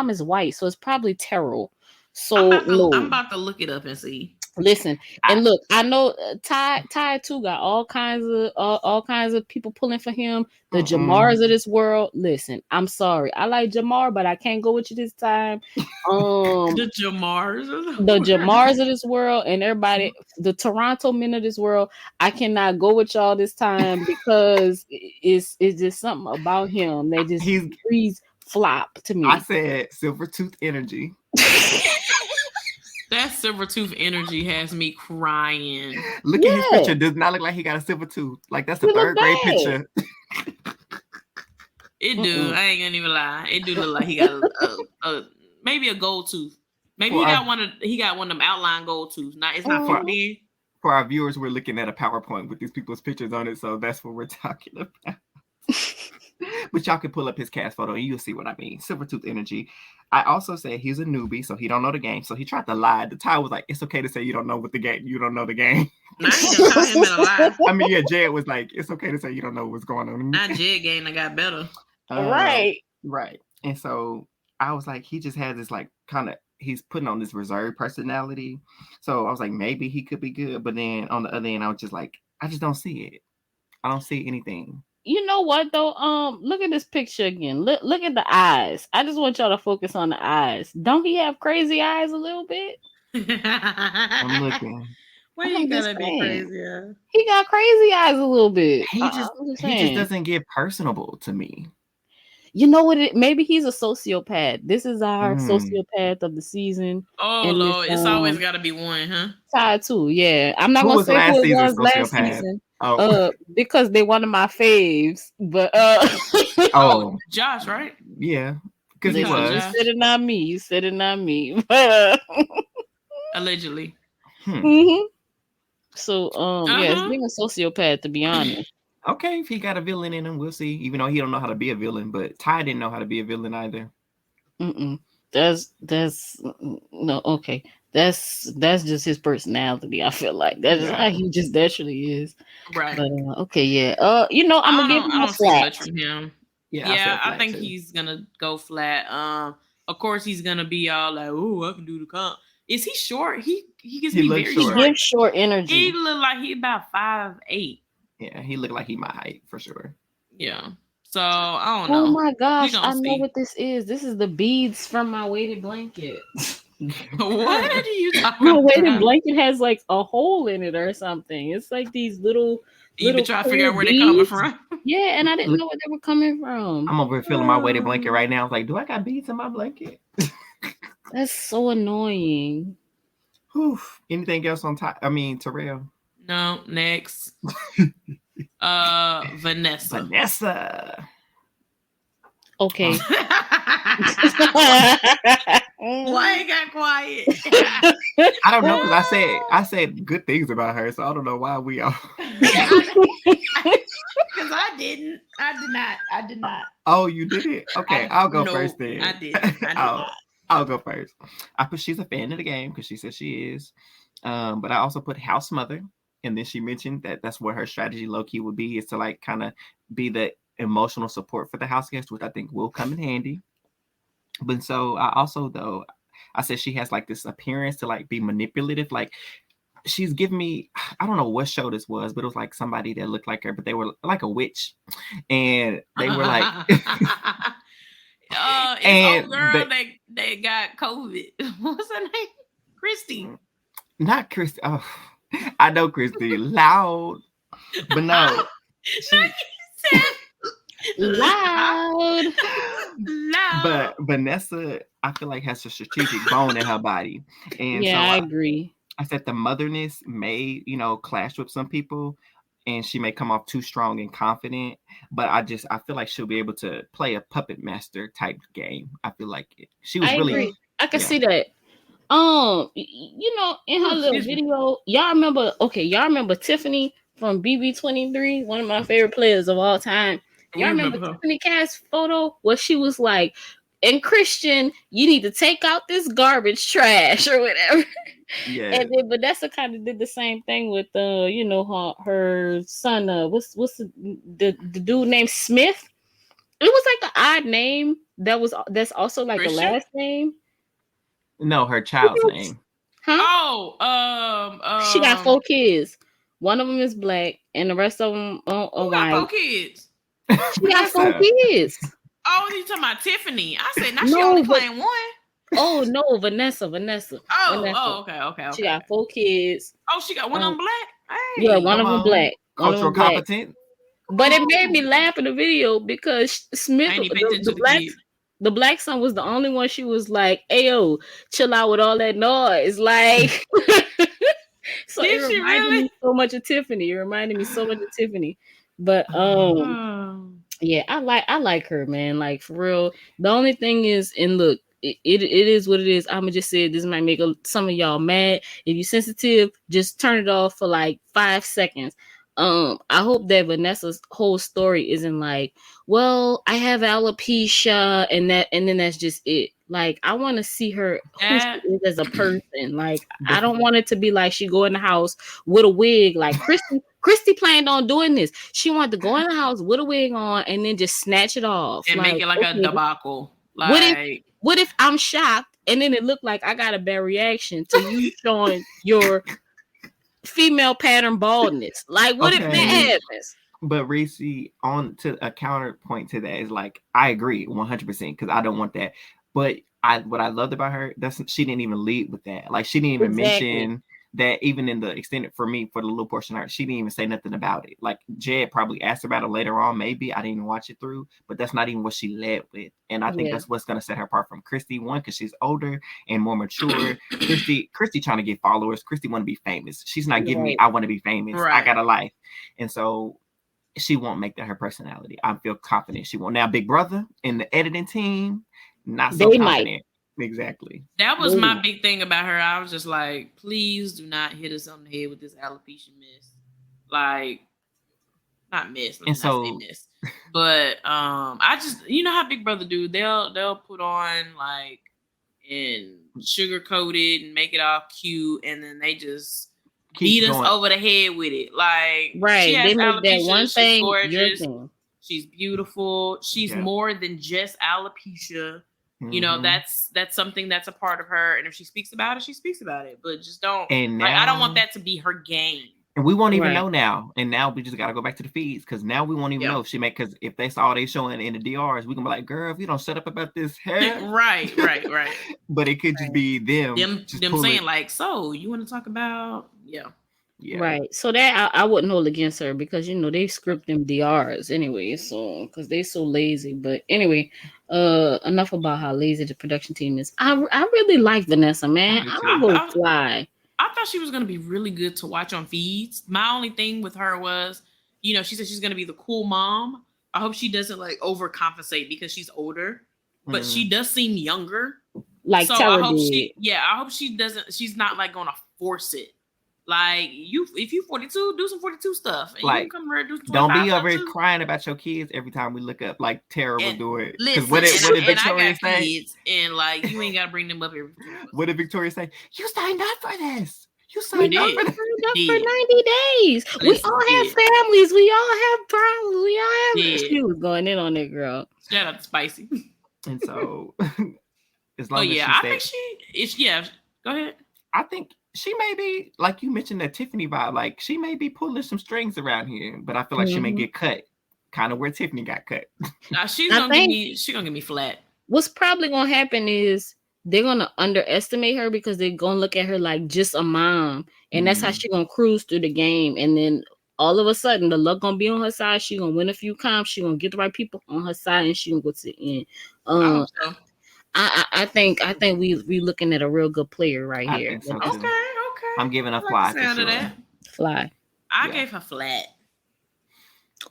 Speaker 3: is white, so it's probably Terrell. So
Speaker 4: I'm about to look it up and see.
Speaker 3: Listen, and look, I know Ty too got all kinds of people pulling for him. The Jamars of this world. Listen, I'm sorry, I like Jamar, but I can't go with you this time.
Speaker 4: The Jamars
Speaker 3: of this world, and everybody, the Toronto men of this world. I cannot go with y'all this time because it's just something about him. They just he's flop to me.
Speaker 2: I said Silvertooth energy.
Speaker 4: That silver tooth energy has me crying.
Speaker 2: Look at his picture. Does not look like he got a silver tooth. Like that's a 3rd grade picture.
Speaker 4: It do. I ain't gonna even lie. It do look like he got a maybe a gold tooth. Maybe he got one of them outline gold tooths. It's not for me.
Speaker 2: For our viewers, we're looking at a PowerPoint with these people's pictures on it, so that's what we're talking about. But y'all can pull up his cast photo and you'll see what I mean. Silvertooth energy. I also said he's a newbie, so he don't know the game. So he tried to lie. The Ty was like, "It's okay to say you don't know what the game. You don't know the game."
Speaker 4: I ain't gonna tell him in a lie.
Speaker 2: I mean, yeah, Jed was like, "It's okay to say you don't know what's going on."
Speaker 4: Not Jed game that got better.
Speaker 3: Right.
Speaker 2: And so I was like, he just has this like kind of. He's putting on this reserved personality. So I was like, maybe he could be good. But then on the other end, I was just like, I just don't see it. I don't see anything.
Speaker 3: You know what though? Look at this picture again. Look at the eyes. I just want y'all to focus on the eyes. Don't he have crazy eyes a little bit?
Speaker 2: I'm looking.
Speaker 4: Why you gotta be crazy? Yeah.
Speaker 3: He got crazy eyes a little bit.
Speaker 2: He just doesn't get personable to me.
Speaker 3: You know what? Maybe he's a sociopath. This is our sociopath of the season.
Speaker 4: Oh Lord, it's always got to be one, huh?
Speaker 3: Ty too. Yeah, I'm not gonna say who it was last season. Because they're one of my faves. But
Speaker 4: Josh, right?
Speaker 2: Yeah, because he was.
Speaker 3: You said it, not me.
Speaker 4: Allegedly.
Speaker 3: So yeah, it's being a sociopath, to be honest.
Speaker 2: Okay, if he got a villain in him, we'll see. Even though he don't know how to be a villain, but Ty didn't know how to be a villain either.
Speaker 3: That's no okay. That's just his personality. I feel like that's just how he just naturally is.
Speaker 4: Right.
Speaker 3: But okay, yeah. I'm gonna give him a flat.
Speaker 4: Much from him.
Speaker 2: Yeah,
Speaker 4: I think he's gonna go flat. Of course he's gonna be all like, "Oh, I can do the comp." Is he short? He gives me very short.
Speaker 3: He gives short energy.
Speaker 4: He look like he about 5'8".
Speaker 2: Yeah, he looked like he my height for sure.
Speaker 4: Yeah. So I don't know.
Speaker 3: Oh my gosh, I know what this is. This is the beads from my weighted blanket.
Speaker 4: What are you talking about?
Speaker 3: My weighted blanket has like a hole in it or something. It's like these little.
Speaker 4: You been trying to figure out where they're coming from.
Speaker 3: Yeah, and I didn't know where they were coming from.
Speaker 2: I'm over here feeling my weighted blanket right now. I was like, do I got beads in my blanket?
Speaker 3: That's so annoying.
Speaker 2: Whew. Anything else on top? I mean, Terrell.
Speaker 4: No, next. Vanessa.
Speaker 3: Okay.
Speaker 4: Why you got quiet?
Speaker 2: I don't know, because I said good things about her, so I don't know why we all.
Speaker 4: Because I did not.
Speaker 2: Oh, you did it? Okay, I'll go first then.
Speaker 4: I did not.
Speaker 2: I'll go first. I put she's a fan of the game because she says she is. But I also put house mother, and then she mentioned that that's what her strategy low key would be, is to like kind of be the emotional support for the house guest, which I think will come in handy. But so I also I said she has like this appearance to like be manipulative. Like she's giving me, I don't know what show this was, but it was like somebody that looked like her, but they were like a witch, and they were like.
Speaker 4: It's old girl that got COVID. What's her name? Christy.
Speaker 2: Not Christy. Oh, I know Christy. Loud. But no.
Speaker 4: She said
Speaker 3: loud.
Speaker 2: But Vanessa, I feel like, has a strategic bone in her body. And
Speaker 3: yeah, so I agree.
Speaker 2: I said the motherness may, clash with some people. And she may come off too strong and confident, but I feel like she'll be able to play a puppet master type game. I feel like she was really.
Speaker 3: Agree. I can see that. In her little video, y'all remember Tiffany from BB23, one of my favorite players of all time. Y'all remember Tiffany Cass' photo where she was like, "And Christian, you need to take out this garbage trash or whatever." Yeah. And then Vanessa kind of did the same thing with her son. What's the dude named Smith? It was like an odd name that's also like Christian? A last name.
Speaker 2: No, her child's name.
Speaker 3: Huh? Oh, she got 4 kids. One of them is black, and the rest of them are white.
Speaker 4: 4 kids.
Speaker 3: She got 4 kids.
Speaker 4: Oh, you talking about Tiffany? I said, now she only playing 1.
Speaker 3: Oh no, Vanessa.
Speaker 4: Oh,
Speaker 3: Vanessa.
Speaker 4: Okay.
Speaker 3: She got 4 kids.
Speaker 4: Oh, she got one of them black. Hey,
Speaker 3: yeah, one of them black.
Speaker 2: Cultural competent.
Speaker 3: But it made me laugh in the video because Smith, the black son, was the only one. She was like, "Ayo, chill out with all that noise." Like, so it reminded me so much of Tiffany. But yeah, I like her, man. Like for real. The only thing is, and look. It is what it is. I'ma just say this might make some of y'all mad. If you're sensitive, just turn it off for like 5 seconds. I hope that Vanessa's whole story isn't like, well, I have alopecia and then that's just it. Like I want to see her who she is as a person. Like I don't want it to be like she go in the house with a wig. Like Christy planned on doing this. She wanted to go in the house with a wig on and then just snatch it off
Speaker 4: and make it like a debacle. Like
Speaker 3: what if I'm shocked and then it looked like I got a bad reaction to you showing your female pattern baldness? Like, what if that happens?
Speaker 2: But Reci, on to a counterpoint to that is like, I agree 100% because I don't want that. But what I loved about her, she didn't even lead with that. Like, she didn't even mention that even in the extended, for me, for the little portion of her, she didn't even say nothing about it. Like, Jed probably asked about it later on, maybe. I didn't even watch it through, but that's not even what she led with. And I think that's what's going to set her apart from Christy, one, because she's older and more mature. Christy trying to get followers. Christy want to be famous. She's not giving me, I want to be famous. Right. I got a life. And so she won't make that her personality. I feel confident she won't. Now, Big Brother and the editing team, not so confident. Might. Exactly.
Speaker 4: That was my big thing about her. I was just like, please do not hit us on the head with this alopecia mess. Like, not miss.
Speaker 2: And so,
Speaker 4: not say miss. But I just, you know how Big Brother do. They'll put on like and sugar coated and make it all cute, and then they just beat us over the head with it. Like
Speaker 3: right, they make that one thing.
Speaker 4: Gorgeous. She's beautiful. She's more than just alopecia. Mm-hmm. You know, that's something that's a part of her, and if she speaks about it, she speaks about it. But just don't. And now, like, I don't want that to be her game.
Speaker 2: And we won't even know now. And now we just got to go back to the feeds because now we won't even know if she make. Because if they saw they showing in the DRs, we can be like, girl, if you don't shut up about this hair.
Speaker 4: right.
Speaker 2: But it could just be them
Speaker 3: saying
Speaker 4: like, so you want to talk about
Speaker 3: right. So that I wouldn't hold against her because you know they script them DRs anyway. So because they so lazy. But anyway, enough about how lazy the production team is. I really like Vanessa, man. I'm gonna go fly.
Speaker 4: I thought she was going to be really good to watch on feeds. My only thing with her was, you know, she said she's going to be the cool mom. I hope she doesn't like overcompensate because she's older, but she does seem younger.
Speaker 3: Like,
Speaker 4: so I hope I hope she doesn't. She's not like going to force it. Like if you 42, do some 42 stuff. And
Speaker 2: like,
Speaker 4: you come here, do
Speaker 2: don't be over here crying about your kids every time we look up. Like Tara will do it. Because what did Victoria say?
Speaker 4: And like you ain't got to bring them up here.
Speaker 2: What did Victoria say? You signed up for this. You signed up for 90
Speaker 3: days. We all have families. We all have problems. We all have. She was going in on that girl.
Speaker 4: Shout out to Spicy.
Speaker 2: And so, as long as
Speaker 4: I think go ahead.
Speaker 2: I think she may be, like you mentioned, that Tiffany vibe. Like she may be pulling some strings around here, but I feel like she may get cut, kind of where Tiffany got cut.
Speaker 4: She's gonna get me flat.
Speaker 3: What's probably gonna happen is they're gonna underestimate her because they're gonna look at her like just a mom, and that's how she's gonna cruise through the game. And then all of a sudden, the luck gonna be on her side. She's gonna win a few comps. She's gonna get the right people on her side, and she's gonna go to the end. I think we looking at a real good player right here.
Speaker 2: So, okay. I'm giving a fly.
Speaker 3: Fly.
Speaker 4: I gave her flat.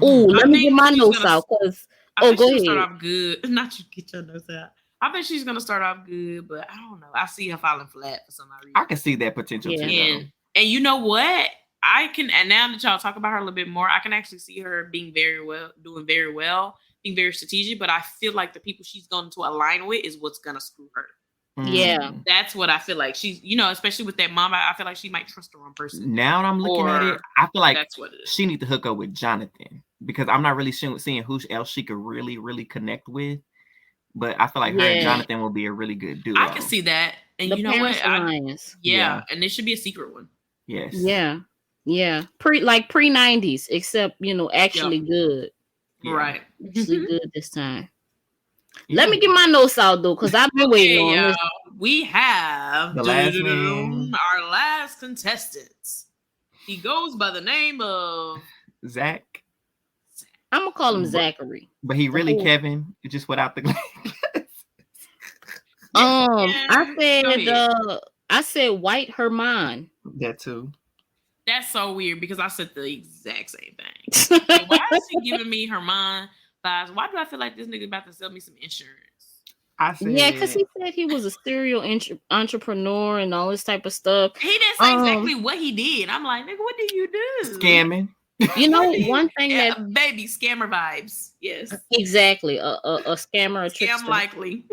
Speaker 3: Oh, let me get my notes out because.
Speaker 4: Go ahead. Start off good. Not you get your notes out. I think she's gonna start off good, but I don't know. I see her falling flat for some reason.
Speaker 2: I can see that potential too.
Speaker 4: And you know what? I can, and now that y'all talk about her a little bit more, I can actually see her doing very well, being very strategic. But I feel like the people she's going to align with is what's gonna screw her.
Speaker 3: Yeah,
Speaker 4: that's what I feel like. She's, you know, especially with that mom, I feel like she might trust the wrong person.
Speaker 2: Now that I'm looking at it, I feel like that's what it is. She needs to hook up with Jonathan because I'm not really seeing who else she could really, really connect with. But I feel like her and Jonathan will be a really good duo.
Speaker 4: I can see that. And you know what? And there should be a secret one.
Speaker 2: Yes.
Speaker 3: Yeah. Pre-90s, except, you know, actually good.
Speaker 4: Yeah. Right.
Speaker 3: Actually good this time. Let me get my notes out though, because I've been waiting on this.
Speaker 4: We have our last contestant. He goes by the name of
Speaker 2: Zach.
Speaker 3: I'm gonna call him Zachary.
Speaker 2: But he really Kevin, just without the glass.
Speaker 3: I said White Herman.
Speaker 2: That too.
Speaker 4: That's so weird because I said the exact same thing. Like, why is she giving me Herman vibes? Why do I feel like this nigga about to sell me some insurance?
Speaker 3: Because he said he was a serial entrepreneur and all this type of stuff.
Speaker 4: He didn't say exactly what he did. I'm like, nigga, what did you do?
Speaker 2: Scamming.
Speaker 3: You know, one thing
Speaker 4: that baby scammer vibes. Yes,
Speaker 3: exactly. A scammer, a trickster.
Speaker 4: Scam likely.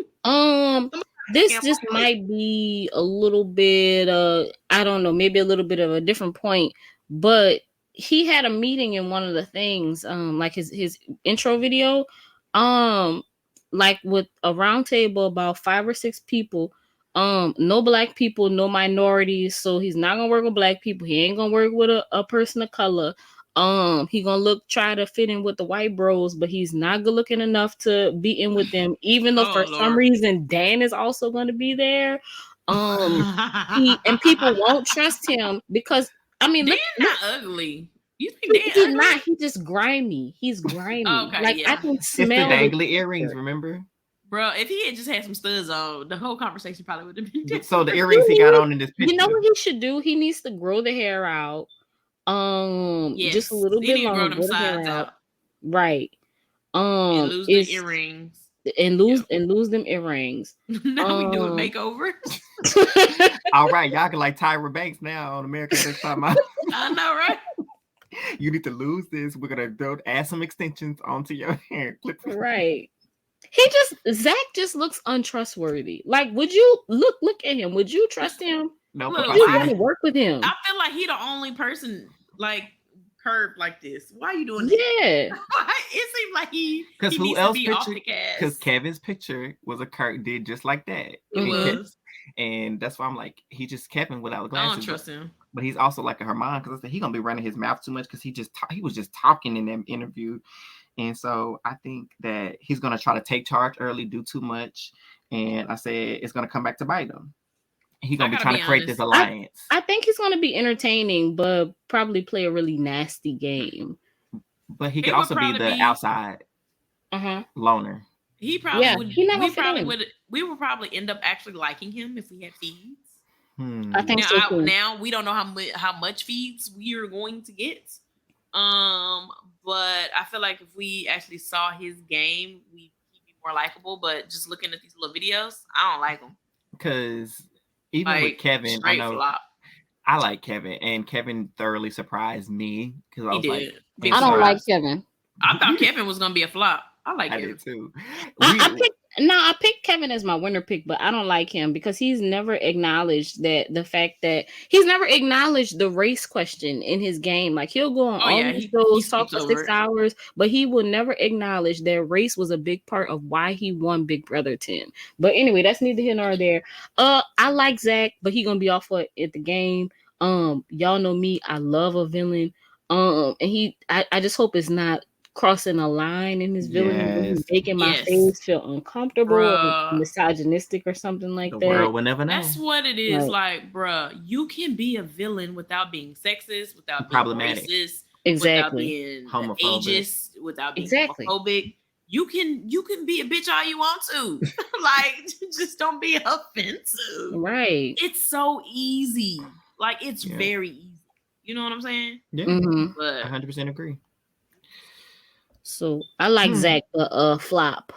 Speaker 3: This might be a little bit. I don't know, maybe a little bit of a different point. But he had a meeting in one of the things, like his intro video, like with a round table about 5 or 6 people. No black people, no minorities. So he's not gonna work with black people. He ain't gonna work with a person of color. He gonna try to fit in with the white bros, but he's not good looking enough to be in with them. Even though some reason Dan is also gonna be there. And people won't trust him because
Speaker 4: Dan's not ugly. You think Dan?
Speaker 3: He's not. He's just grimy. He's grimy. Okay, I can smell
Speaker 2: it's the dangly earrings. Remember?
Speaker 4: Bro, if he had just had some studs on, the whole conversation probably would have been different.
Speaker 2: So the earrings he got on in this picture.
Speaker 3: You know what he should do? He needs to grow the hair out. Just a little bit longer. Grow them sides out. Right.
Speaker 4: And lose the earrings.
Speaker 3: And lose them earrings.
Speaker 4: Now we doing makeovers.
Speaker 2: All right, y'all can like Tyra Banks now on American Next Top Model.
Speaker 4: I know, right?
Speaker 2: You need to lose this. We're gonna add some extensions onto your hair.
Speaker 3: Right. Zach just looks untrustworthy. Like, would you look at him? Would you trust him?
Speaker 2: No,
Speaker 4: Look,
Speaker 3: would you want to work with him?
Speaker 4: I feel like he the only person like curved like this. Why are you doing
Speaker 3: that?
Speaker 4: Yeah. It seems like he
Speaker 2: who else
Speaker 4: picture?
Speaker 2: Because Kevin's picture was a Kurt did just like that.
Speaker 4: It was.
Speaker 2: And that's why I'm like, he just Kevin without glasses.
Speaker 4: I don't trust him.
Speaker 2: But he's also like a Herman because I said he's gonna be running his mouth too much because he was just talking in that interview. And so I think that he's gonna try to take charge early, do too much. And I said it's gonna come back to bite him. He's gonna be trying to create this alliance.
Speaker 3: I think he's gonna be entertaining, but probably play a really nasty game.
Speaker 2: But he could also be the outside loner.
Speaker 4: He probably would. We would probably end up actually liking him if we had feeds.
Speaker 3: I think so.
Speaker 4: Now we don't know how much feeds we are going to get. But I feel like if we actually saw his game, he'd be more likable. But just looking at these little videos, I don't like him.
Speaker 2: Because even with Kevin, I know
Speaker 4: flop.
Speaker 2: I like Kevin, and Kevin thoroughly surprised me because I was like,
Speaker 3: I don't like Kevin.
Speaker 4: I thought Kevin was gonna be a flop. I
Speaker 2: did too.
Speaker 3: I picked Kevin as my winner pick, but I don't like him because he's never acknowledged he's never acknowledged the race question in his game. Like he'll go on all these shows, talk for 6 hours, but he will never acknowledge that race was a big part of why he won Big Brother 10. But anyway, that's neither here nor there. I like Zach, but he gonna be off at the game. Y'all know me, I love a villain. And I just hope it's not crossing a line in his villain, making my face feel uncomfortable, or misogynistic, or something like that.
Speaker 2: The world will never know.
Speaker 4: That's what it is. Like, bruh, you can be a villain without being sexist, without being racist, without being ageist, without being homophobic. You can be a bitch all you want to. Like, just don't be offensive.
Speaker 3: Right.
Speaker 4: It's so easy. Like, it's very easy. You know what I'm saying?
Speaker 2: Yeah. But 100% agree.
Speaker 3: So I like Zach, but flop.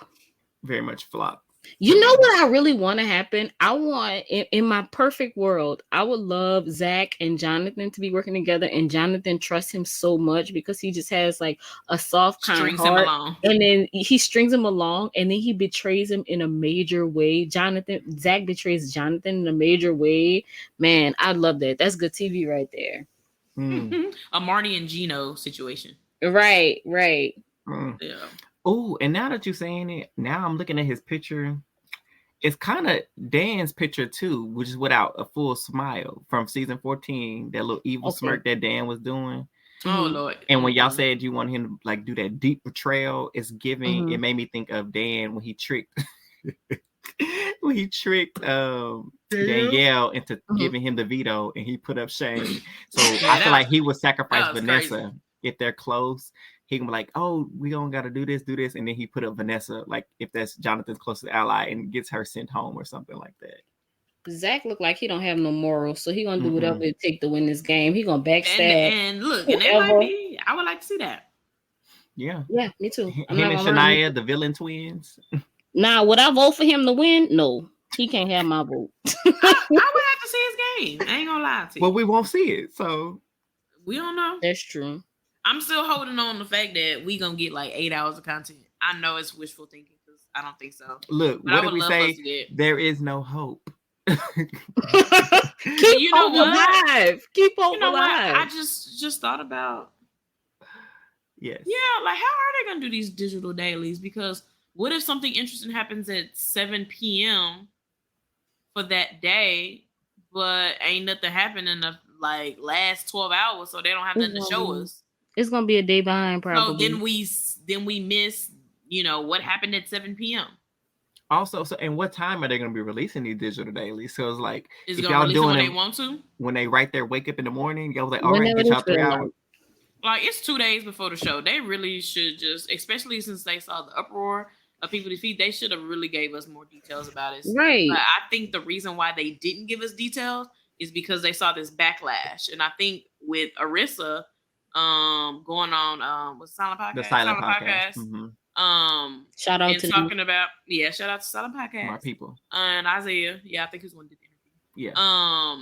Speaker 2: Very much flop.
Speaker 3: You know what I really want to happen? I want, in my perfect world, I would love Zach and Jonathan to be working together, and Jonathan trusts him so much because he just has like a soft kind of heart, and then he strings him along, and then he betrays him in a major way. Zach betrays Jonathan in a major way. Man, I love that. That's good TV right there.
Speaker 4: A Marty and Gino situation.
Speaker 3: Right.
Speaker 4: Yeah.
Speaker 2: Oh, and now that you're saying it, now I'm looking at his picture. It's kind of Dan's picture too, which is without a full smile from season 14. That little evil smirk that Dan was doing.
Speaker 4: Oh Lord!
Speaker 2: And when y'all said you want him to like do that deep betrayal, it's giving. It made me think of Dan when he tricked Danielle into giving him the veto, and he put up Shane. So I feel like he would sacrifice Vanessa crazy. If they're close. He can be like, oh, we don't got to do this. And then he put up Vanessa, like if that's Jonathan's closest ally, and gets her sent home or something like that.
Speaker 3: Zach look like he don't have no morals, so he gonna do whatever it take to win this game. He gonna backstab.
Speaker 4: And look, and that might be, I would like to see that.
Speaker 3: Yeah, me too.
Speaker 2: Him and Shania, the villain twins.
Speaker 3: Now, would I vote for him to win? No, he can't have my vote.
Speaker 4: I would have to see his game. I ain't gonna lie to you.
Speaker 2: Well, we won't see it, so
Speaker 4: we don't know.
Speaker 3: That's true.
Speaker 4: I'm still holding on the fact that we gonna get like 8 hours of content. I know it's wishful thinking because I don't think so.
Speaker 2: Look, what did we say? There is no hope.
Speaker 3: Keep hope alive. Keep hope alive.
Speaker 4: I just thought about.
Speaker 2: Yes.
Speaker 4: Yeah, like how are they gonna do these digital dailies? Because what if something interesting happens at 7 p.m. for that day, but ain't nothing happening in the like last 12 hours, so they don't have nothing to show us.
Speaker 3: It's gonna be a day behind, probably.
Speaker 4: So then we miss, what happened at 7 p.m.
Speaker 2: Also, and what time are they going to be releasing these digital dailies? So it's like,
Speaker 4: if y'all doing when they want to,
Speaker 2: when they write their wake up in the morning, y'all like, all right, get y'all 3 hours.
Speaker 4: Like it's 2 days before the show. They really should just, especially since they saw the uproar of people defeat, they should have really gave us more details about it.
Speaker 3: Right.
Speaker 4: But I think the reason why they didn't give us details is because they saw this backlash, and I think with Arissa. Going on with Silent Podcast.
Speaker 2: The Silent Podcast.
Speaker 3: Shout out to
Speaker 4: talking about shout out to Silent Podcast.
Speaker 2: My people.
Speaker 4: And Isaiah. Yeah, I think he's one did the interview.
Speaker 2: Yeah.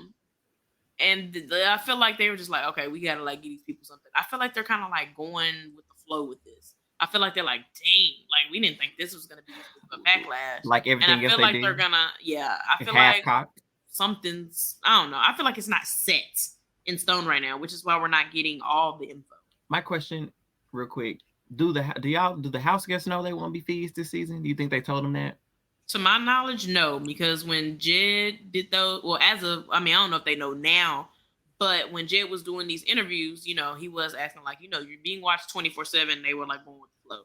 Speaker 4: I feel like they were just like, okay, we gotta like give these people something. I feel like they're kind of like going with the flow with this. I feel like they're like, dang, like we didn't think this was gonna be a backlash.
Speaker 2: Like everything
Speaker 4: and I feel
Speaker 2: else
Speaker 4: like
Speaker 2: they
Speaker 4: they're
Speaker 2: did.
Speaker 4: gonna, I feel
Speaker 2: Half
Speaker 4: like
Speaker 2: cocked.
Speaker 4: something's, I don't know. I feel like it's not set in stone right now, which is why we're not getting all the info.
Speaker 2: My question, real quick, do the house guests know they won't be fees this season? Do you think they told them that?
Speaker 4: To my knowledge, no, because when Jed did those, well, I don't know if they know now, but when Jed was doing these interviews, he was asking like, you're being watched 24/7. They were like going with the flow,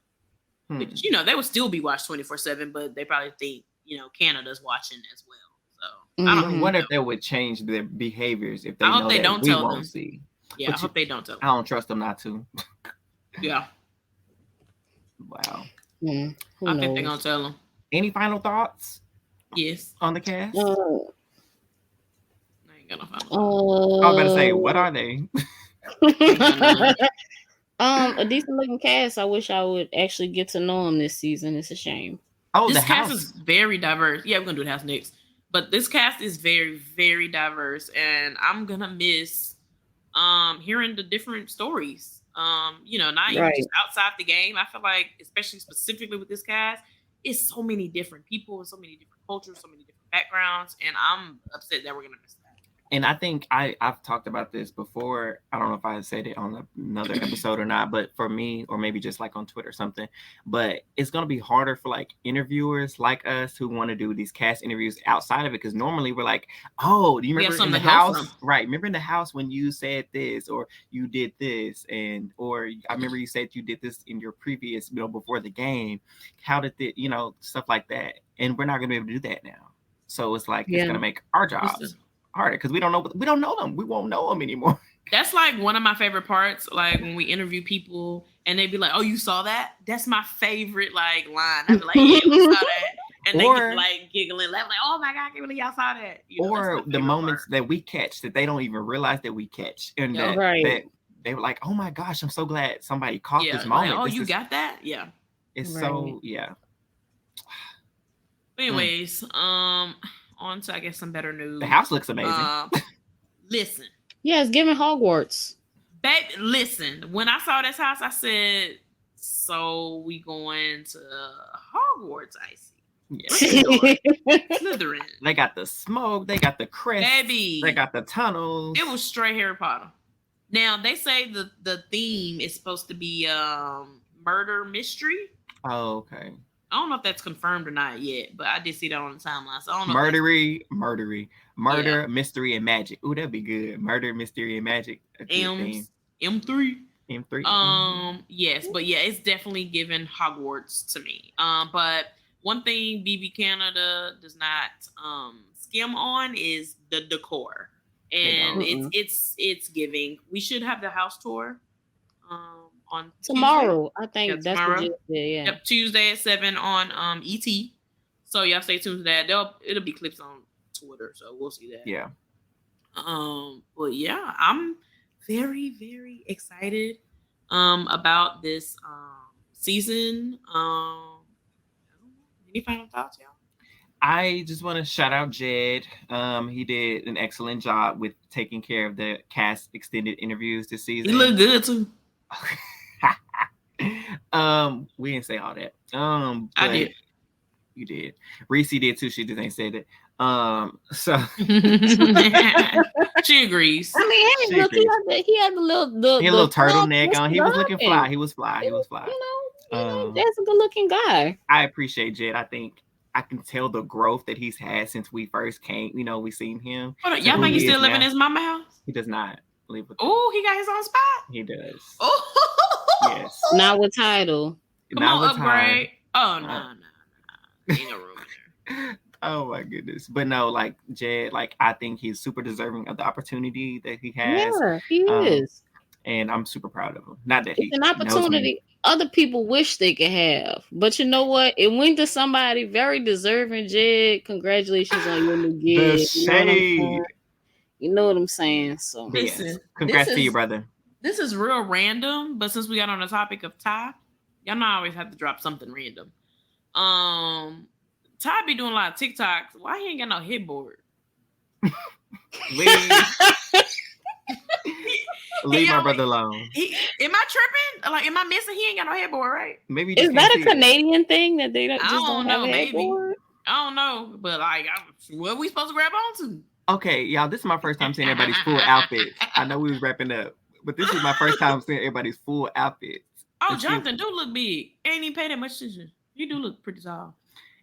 Speaker 4: which they would still be watched 24/7, but they probably think Canada's watching as well. So I don't
Speaker 2: wonder if they would change their behaviors if they know
Speaker 4: they
Speaker 2: that
Speaker 4: don't
Speaker 2: we
Speaker 4: tell
Speaker 2: won't
Speaker 4: them.
Speaker 2: see.
Speaker 4: Yeah, I hope they don't tell them.
Speaker 2: I don't trust them not to.
Speaker 4: Yeah.
Speaker 2: Wow.
Speaker 4: I think they're gonna tell them.
Speaker 2: Any final thoughts?
Speaker 4: Yes.
Speaker 2: On the cast?
Speaker 4: I ain't gonna find
Speaker 2: I was about to say, what are they?
Speaker 3: A decent looking cast. I wish I would actually get to know them this season. It's a shame.
Speaker 2: Oh,
Speaker 4: this
Speaker 2: the
Speaker 4: cast
Speaker 2: house
Speaker 4: is very diverse. Yeah, we're gonna do the house next. But this cast is very, very diverse, and I'm gonna miss hearing the different stories. Not even just outside the game. I feel like, especially specifically with this cast, it's so many different people, so many different cultures, so many different backgrounds, and I'm upset that we're gonna miss that.
Speaker 2: And I think I've talked about this before. I don't know if I said it on another episode or not, but for me, or maybe just like on Twitter or something, but it's going to be harder for like interviewers like us who want to do these cast interviews outside of it. Because normally we're like, oh, do you remember in the house? Right. Remember in the house when you said this, or you did this, or I remember you said you did this in your previous, before the game. How did the, stuff like that. And we're not going to be able to do that now. So it's like, it's going to make our jobs harder because we don't know them. We won't know them anymore.
Speaker 4: That's like one of my favorite parts. Like when we interview people and they be like, "Oh, you saw that?" That's my favorite like line. I'd be like, "Yeah, we saw that," and they get like giggling, laughing, like, "Oh my god, I can't believe y'all saw that."
Speaker 2: Or the moments that we catch that they don't even realize that we catch, and that they were like, "Oh my gosh, I'm so glad somebody caught this moment."
Speaker 4: Like, oh, you got that? Yeah.
Speaker 2: It's so yeah.
Speaker 4: Anyways, on to, I guess, some better news.
Speaker 2: The house looks amazing.
Speaker 4: Listen.
Speaker 3: Yeah, it's giving Hogwarts.
Speaker 4: Babe, listen. When I saw this house, I said, so we going to Hogwarts, I see. Yeah. Slytherin.
Speaker 2: They got the smoke. They got the crest.
Speaker 4: Baby.
Speaker 2: They got the tunnels.
Speaker 4: It was straight Harry Potter. Now, they say the theme is supposed to be murder mystery.
Speaker 2: Oh, okay.
Speaker 4: I don't know if that's confirmed or not yet, but I did see that on the timeline. So I don't know.
Speaker 2: Murder, mystery, and magic. Ooh, that'd be good. Murder, mystery, and magic.
Speaker 4: M3. Yes, but yeah, it's definitely given Hogwarts to me. But one thing BB Canada does not skim on is the decor, and it's giving. We should have the house tour. On
Speaker 3: tomorrow,
Speaker 4: Tuesday.
Speaker 3: I think that's what you said. Yeah.
Speaker 4: Yep, Tuesday at 7 on ET. So y'all stay tuned to that. It'll be clips on Twitter, so we'll see that.
Speaker 2: Yeah.
Speaker 4: But yeah, I'm very, very excited about this season. Any final thoughts, y'all?
Speaker 2: I just want to shout out Jed. He did an excellent job with taking care of the cast extended interviews this season.
Speaker 4: He looked good too.
Speaker 2: We didn't say all that.
Speaker 4: I did.
Speaker 2: You did. Reci did too. She just ain't said it. So
Speaker 4: she agrees.
Speaker 3: I mean, hey, look, he had the
Speaker 2: little turtleneck on. He was looking fly. He was fly.
Speaker 3: That's a good looking guy.
Speaker 2: I appreciate Jed. I think I can tell the growth that he's had since we first came. We seen him.
Speaker 4: Y'all think he's still living in his mama house?
Speaker 2: He does not.
Speaker 4: Oh, he got his own spot.
Speaker 2: He does.
Speaker 4: Oh,
Speaker 2: yes.
Speaker 3: Not with title.
Speaker 4: Come on, upgrade. Oh no. Ain't no room in there.
Speaker 2: Oh my goodness. But no, like Jed, like I think he's super deserving of the opportunity that he has.
Speaker 3: Yeah, he is.
Speaker 2: And I'm super proud of him. Not that
Speaker 3: it's an opportunity other people wish they could have. But you know what? It went to somebody very deserving. Jed, congratulations on your new gig.
Speaker 2: The shade.
Speaker 3: You know what I'm saying? So
Speaker 4: listen,
Speaker 2: congrats to you, brother.
Speaker 4: This is real random, but since we got on the topic of Ty, y'all know I always have to drop something random. Ty be doing a lot of TikToks. Why he ain't got no headboard?
Speaker 2: Leave my brother alone.
Speaker 4: Am I tripping? Like, am I missing? He ain't got no headboard, right?
Speaker 2: Maybe
Speaker 3: is that a Canadian thing that they don't have a headboard?
Speaker 4: I don't know, but like, what are we supposed to grab onto?
Speaker 2: Okay, y'all, this is my first time seeing everybody's full outfits. I know we was wrapping up, but this is my first time seeing everybody's full outfits.
Speaker 4: Oh, Jonathan do look big. Ain't even pay that much attention. You do look pretty tall.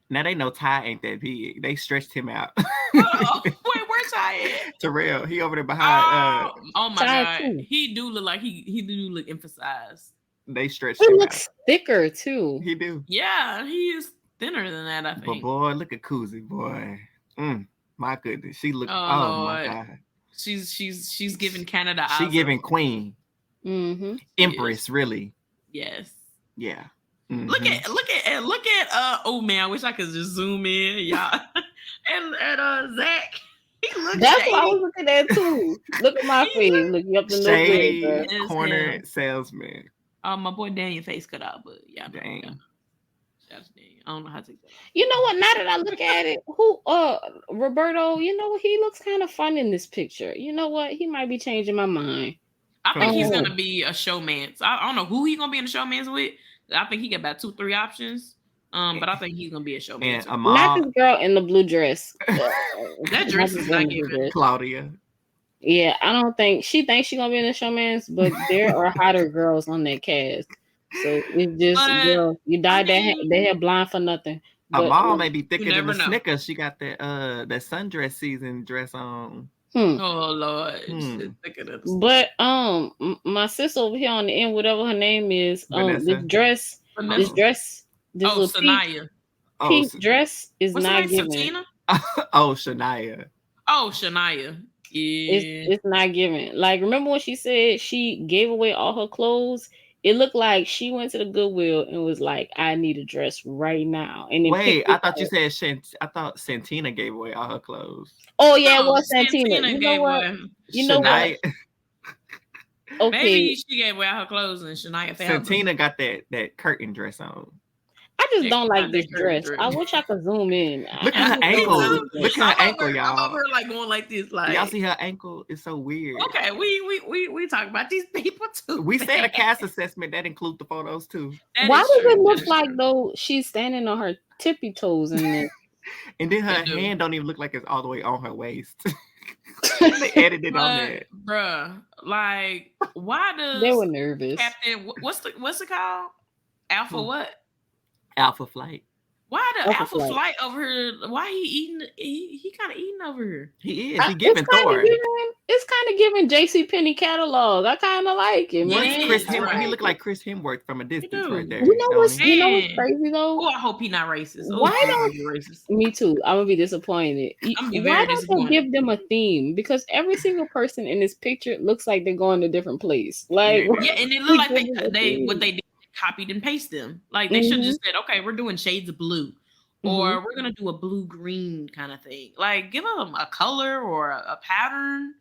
Speaker 2: Now they know Ty ain't that big. They stretched him out.
Speaker 4: Wait, where's Ty at?
Speaker 2: Terrell, he over there behind.
Speaker 4: Oh my God, too. He do look like he do look emphasized.
Speaker 2: They stretched him out.
Speaker 3: He looks thicker too.
Speaker 2: He do.
Speaker 4: Yeah, he is thinner than that, I think.
Speaker 2: But boy, look at Koozie, boy. My goodness, she look.
Speaker 4: Oh
Speaker 2: my God.
Speaker 4: She's giving Canada.
Speaker 2: She giving queen.
Speaker 3: Mm-hmm.
Speaker 2: Empress, really.
Speaker 4: Yes.
Speaker 2: Yeah.
Speaker 4: Mm-hmm. Look at oh man, I wish I could just zoom in, y'all. and Zach.
Speaker 3: That's what I was looking at too. Look at my face. Look you up the
Speaker 2: shady corner salesman.
Speaker 4: My boy Daniel face cut out, but yeah.
Speaker 2: Dang.
Speaker 4: Yeah. That's Daniel. I don't know how to take that.
Speaker 3: You know what? Now that I look at it, Roberto, you know what? He looks kind of fun in this picture. You know what? He might be changing my mind.
Speaker 4: I think he's gonna be a showman. So I don't know who he's gonna be in the showman's with. I think he got about 2-3 options. But I think he's gonna be a showman.
Speaker 3: Not this girl in the blue dress.
Speaker 4: That dress is not giving.
Speaker 2: Claudia.
Speaker 3: Yeah, I don't think she thinks she's gonna be in the showman's, but there are hotter girls on that cast. So it's just, girl, you dyed they had blind for nothing.
Speaker 2: Amal may be thicker than the Snickers. She got that sundress season dress on.
Speaker 4: Oh Lord.
Speaker 3: But my sister over here on the end, whatever her name is, this dress,
Speaker 4: Sanaya.
Speaker 3: Pink dress is not giving.
Speaker 2: Shania.
Speaker 4: Oh, Shania. Yeah.
Speaker 3: It's not giving. Like, remember when she said she gave away all her clothes? It looked like she went to the Goodwill and was like, I need a dress right now. And then
Speaker 2: wait, I thought you said I thought Santina gave away all her clothes.
Speaker 3: Oh yeah, it was Santina. You know what? You know what?
Speaker 4: Okay. Maybe she gave away all her clothes and Shania found
Speaker 2: Santina got that curtain dress on.
Speaker 3: I just don't like this dress. I wish I could zoom in.
Speaker 2: Look at her ankle. Look at her ankle, y'all.
Speaker 4: I'm over like going like this. Like,
Speaker 2: y'all see her ankle? It's so weird.
Speaker 4: Okay, we talk about these people too.
Speaker 2: We said a cast assessment that includes the photos too.
Speaker 3: Why does it look like though she's standing on her tippy toes in this?
Speaker 2: And then her hand don't even look like it's all the way on her waist. They edited on that,
Speaker 4: bruh. Like, why does
Speaker 3: they were nervous?
Speaker 4: Captain, what's it called? Alpha what?
Speaker 2: Alpha Flight.
Speaker 4: Why the Alpha Flight over here? Why he eating? He kind of eating over here.
Speaker 2: He is. He giving Thor.
Speaker 3: It's kind of giving JCPenney catalog. I kind of like him.
Speaker 2: Yeah, Chris Hemsworth. He looked like Chris Hemsworth from a distance right there.
Speaker 3: You know what's crazy though?
Speaker 4: Oh, I hope he's not racist.
Speaker 3: Why don't you? Me too. I'm gonna be disappointed. Why don't they give them a theme? Because every single person in this picture looks like they're going to a different place. Like
Speaker 4: yeah, and it looked like they what they did. Copied and paste them. Like they should just said, okay, we're doing shades of blue, or we're gonna do a blue-green kind of thing. Like give them a color or a pattern.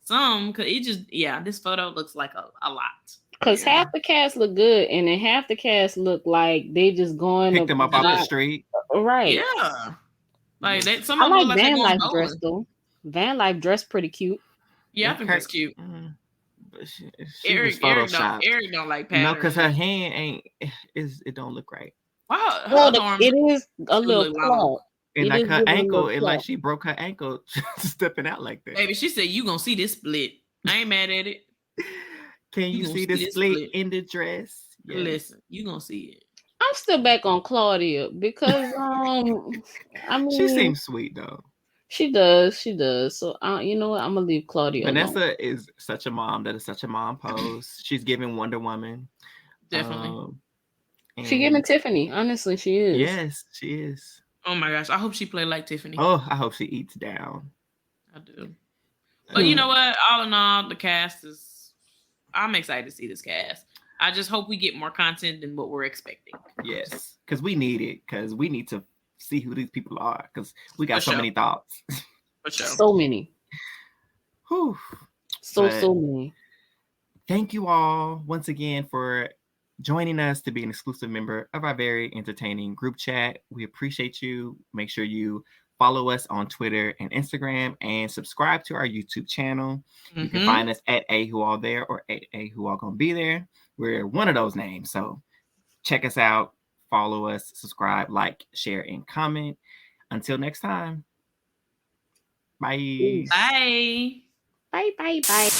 Speaker 4: Cause it just this photo looks like a lot.
Speaker 3: Cause half the cast look good, and then half the cast look like they just going
Speaker 2: pick them up off the street.
Speaker 3: Right.
Speaker 4: Yeah. Like that. Some
Speaker 3: I like Van Life dress though. Van Life dress pretty cute.
Speaker 4: Yeah, I think that's cute.
Speaker 2: She
Speaker 4: Eric don't like patterns.
Speaker 2: No, because her hand ain't. It don't look right.
Speaker 4: Wow.
Speaker 3: Well, it is a little claw.
Speaker 2: And like her ankle, it like she broke her ankle stepping out like that.
Speaker 4: Baby, she said you gonna see this split. I ain't mad at it.
Speaker 2: Can you see the split in the dress?
Speaker 4: Yes. Listen, you gonna see it.
Speaker 3: I'm still back on Claudia because I mean
Speaker 2: she seems sweet though.
Speaker 3: She does. So, you know what? I'm gonna leave Claudia.
Speaker 2: Vanessa
Speaker 3: alone.
Speaker 2: is such a mom. That is such a mom pose. She's giving Wonder Woman.
Speaker 4: Definitely.
Speaker 3: She giving Tiffany. Honestly, she is.
Speaker 2: Yes, she is.
Speaker 4: Oh my gosh! I hope she played like Tiffany.
Speaker 2: Oh, I hope she eats down.
Speaker 4: I do. But you know what? All in all, the cast is. I'm excited to see this cast. I just hope we get more content than what we're expecting.
Speaker 2: Yes, because we need it. Because we need to see who these people are, because we got so many thoughts.
Speaker 4: For sure.
Speaker 3: So many.
Speaker 2: Whew.
Speaker 3: So many.
Speaker 2: Thank you all once again for joining us to be an exclusive member of our very entertaining group chat. We appreciate you. Make sure you Follow us on Twitter and Instagram, and subscribe to our YouTube channel. You can find us at A Who All There or at A Who All Gonna Be There. We're one of those names. So check us out, follow us, subscribe, like, share, and comment. Until next time. Bye.
Speaker 4: Bye.
Speaker 3: Bye.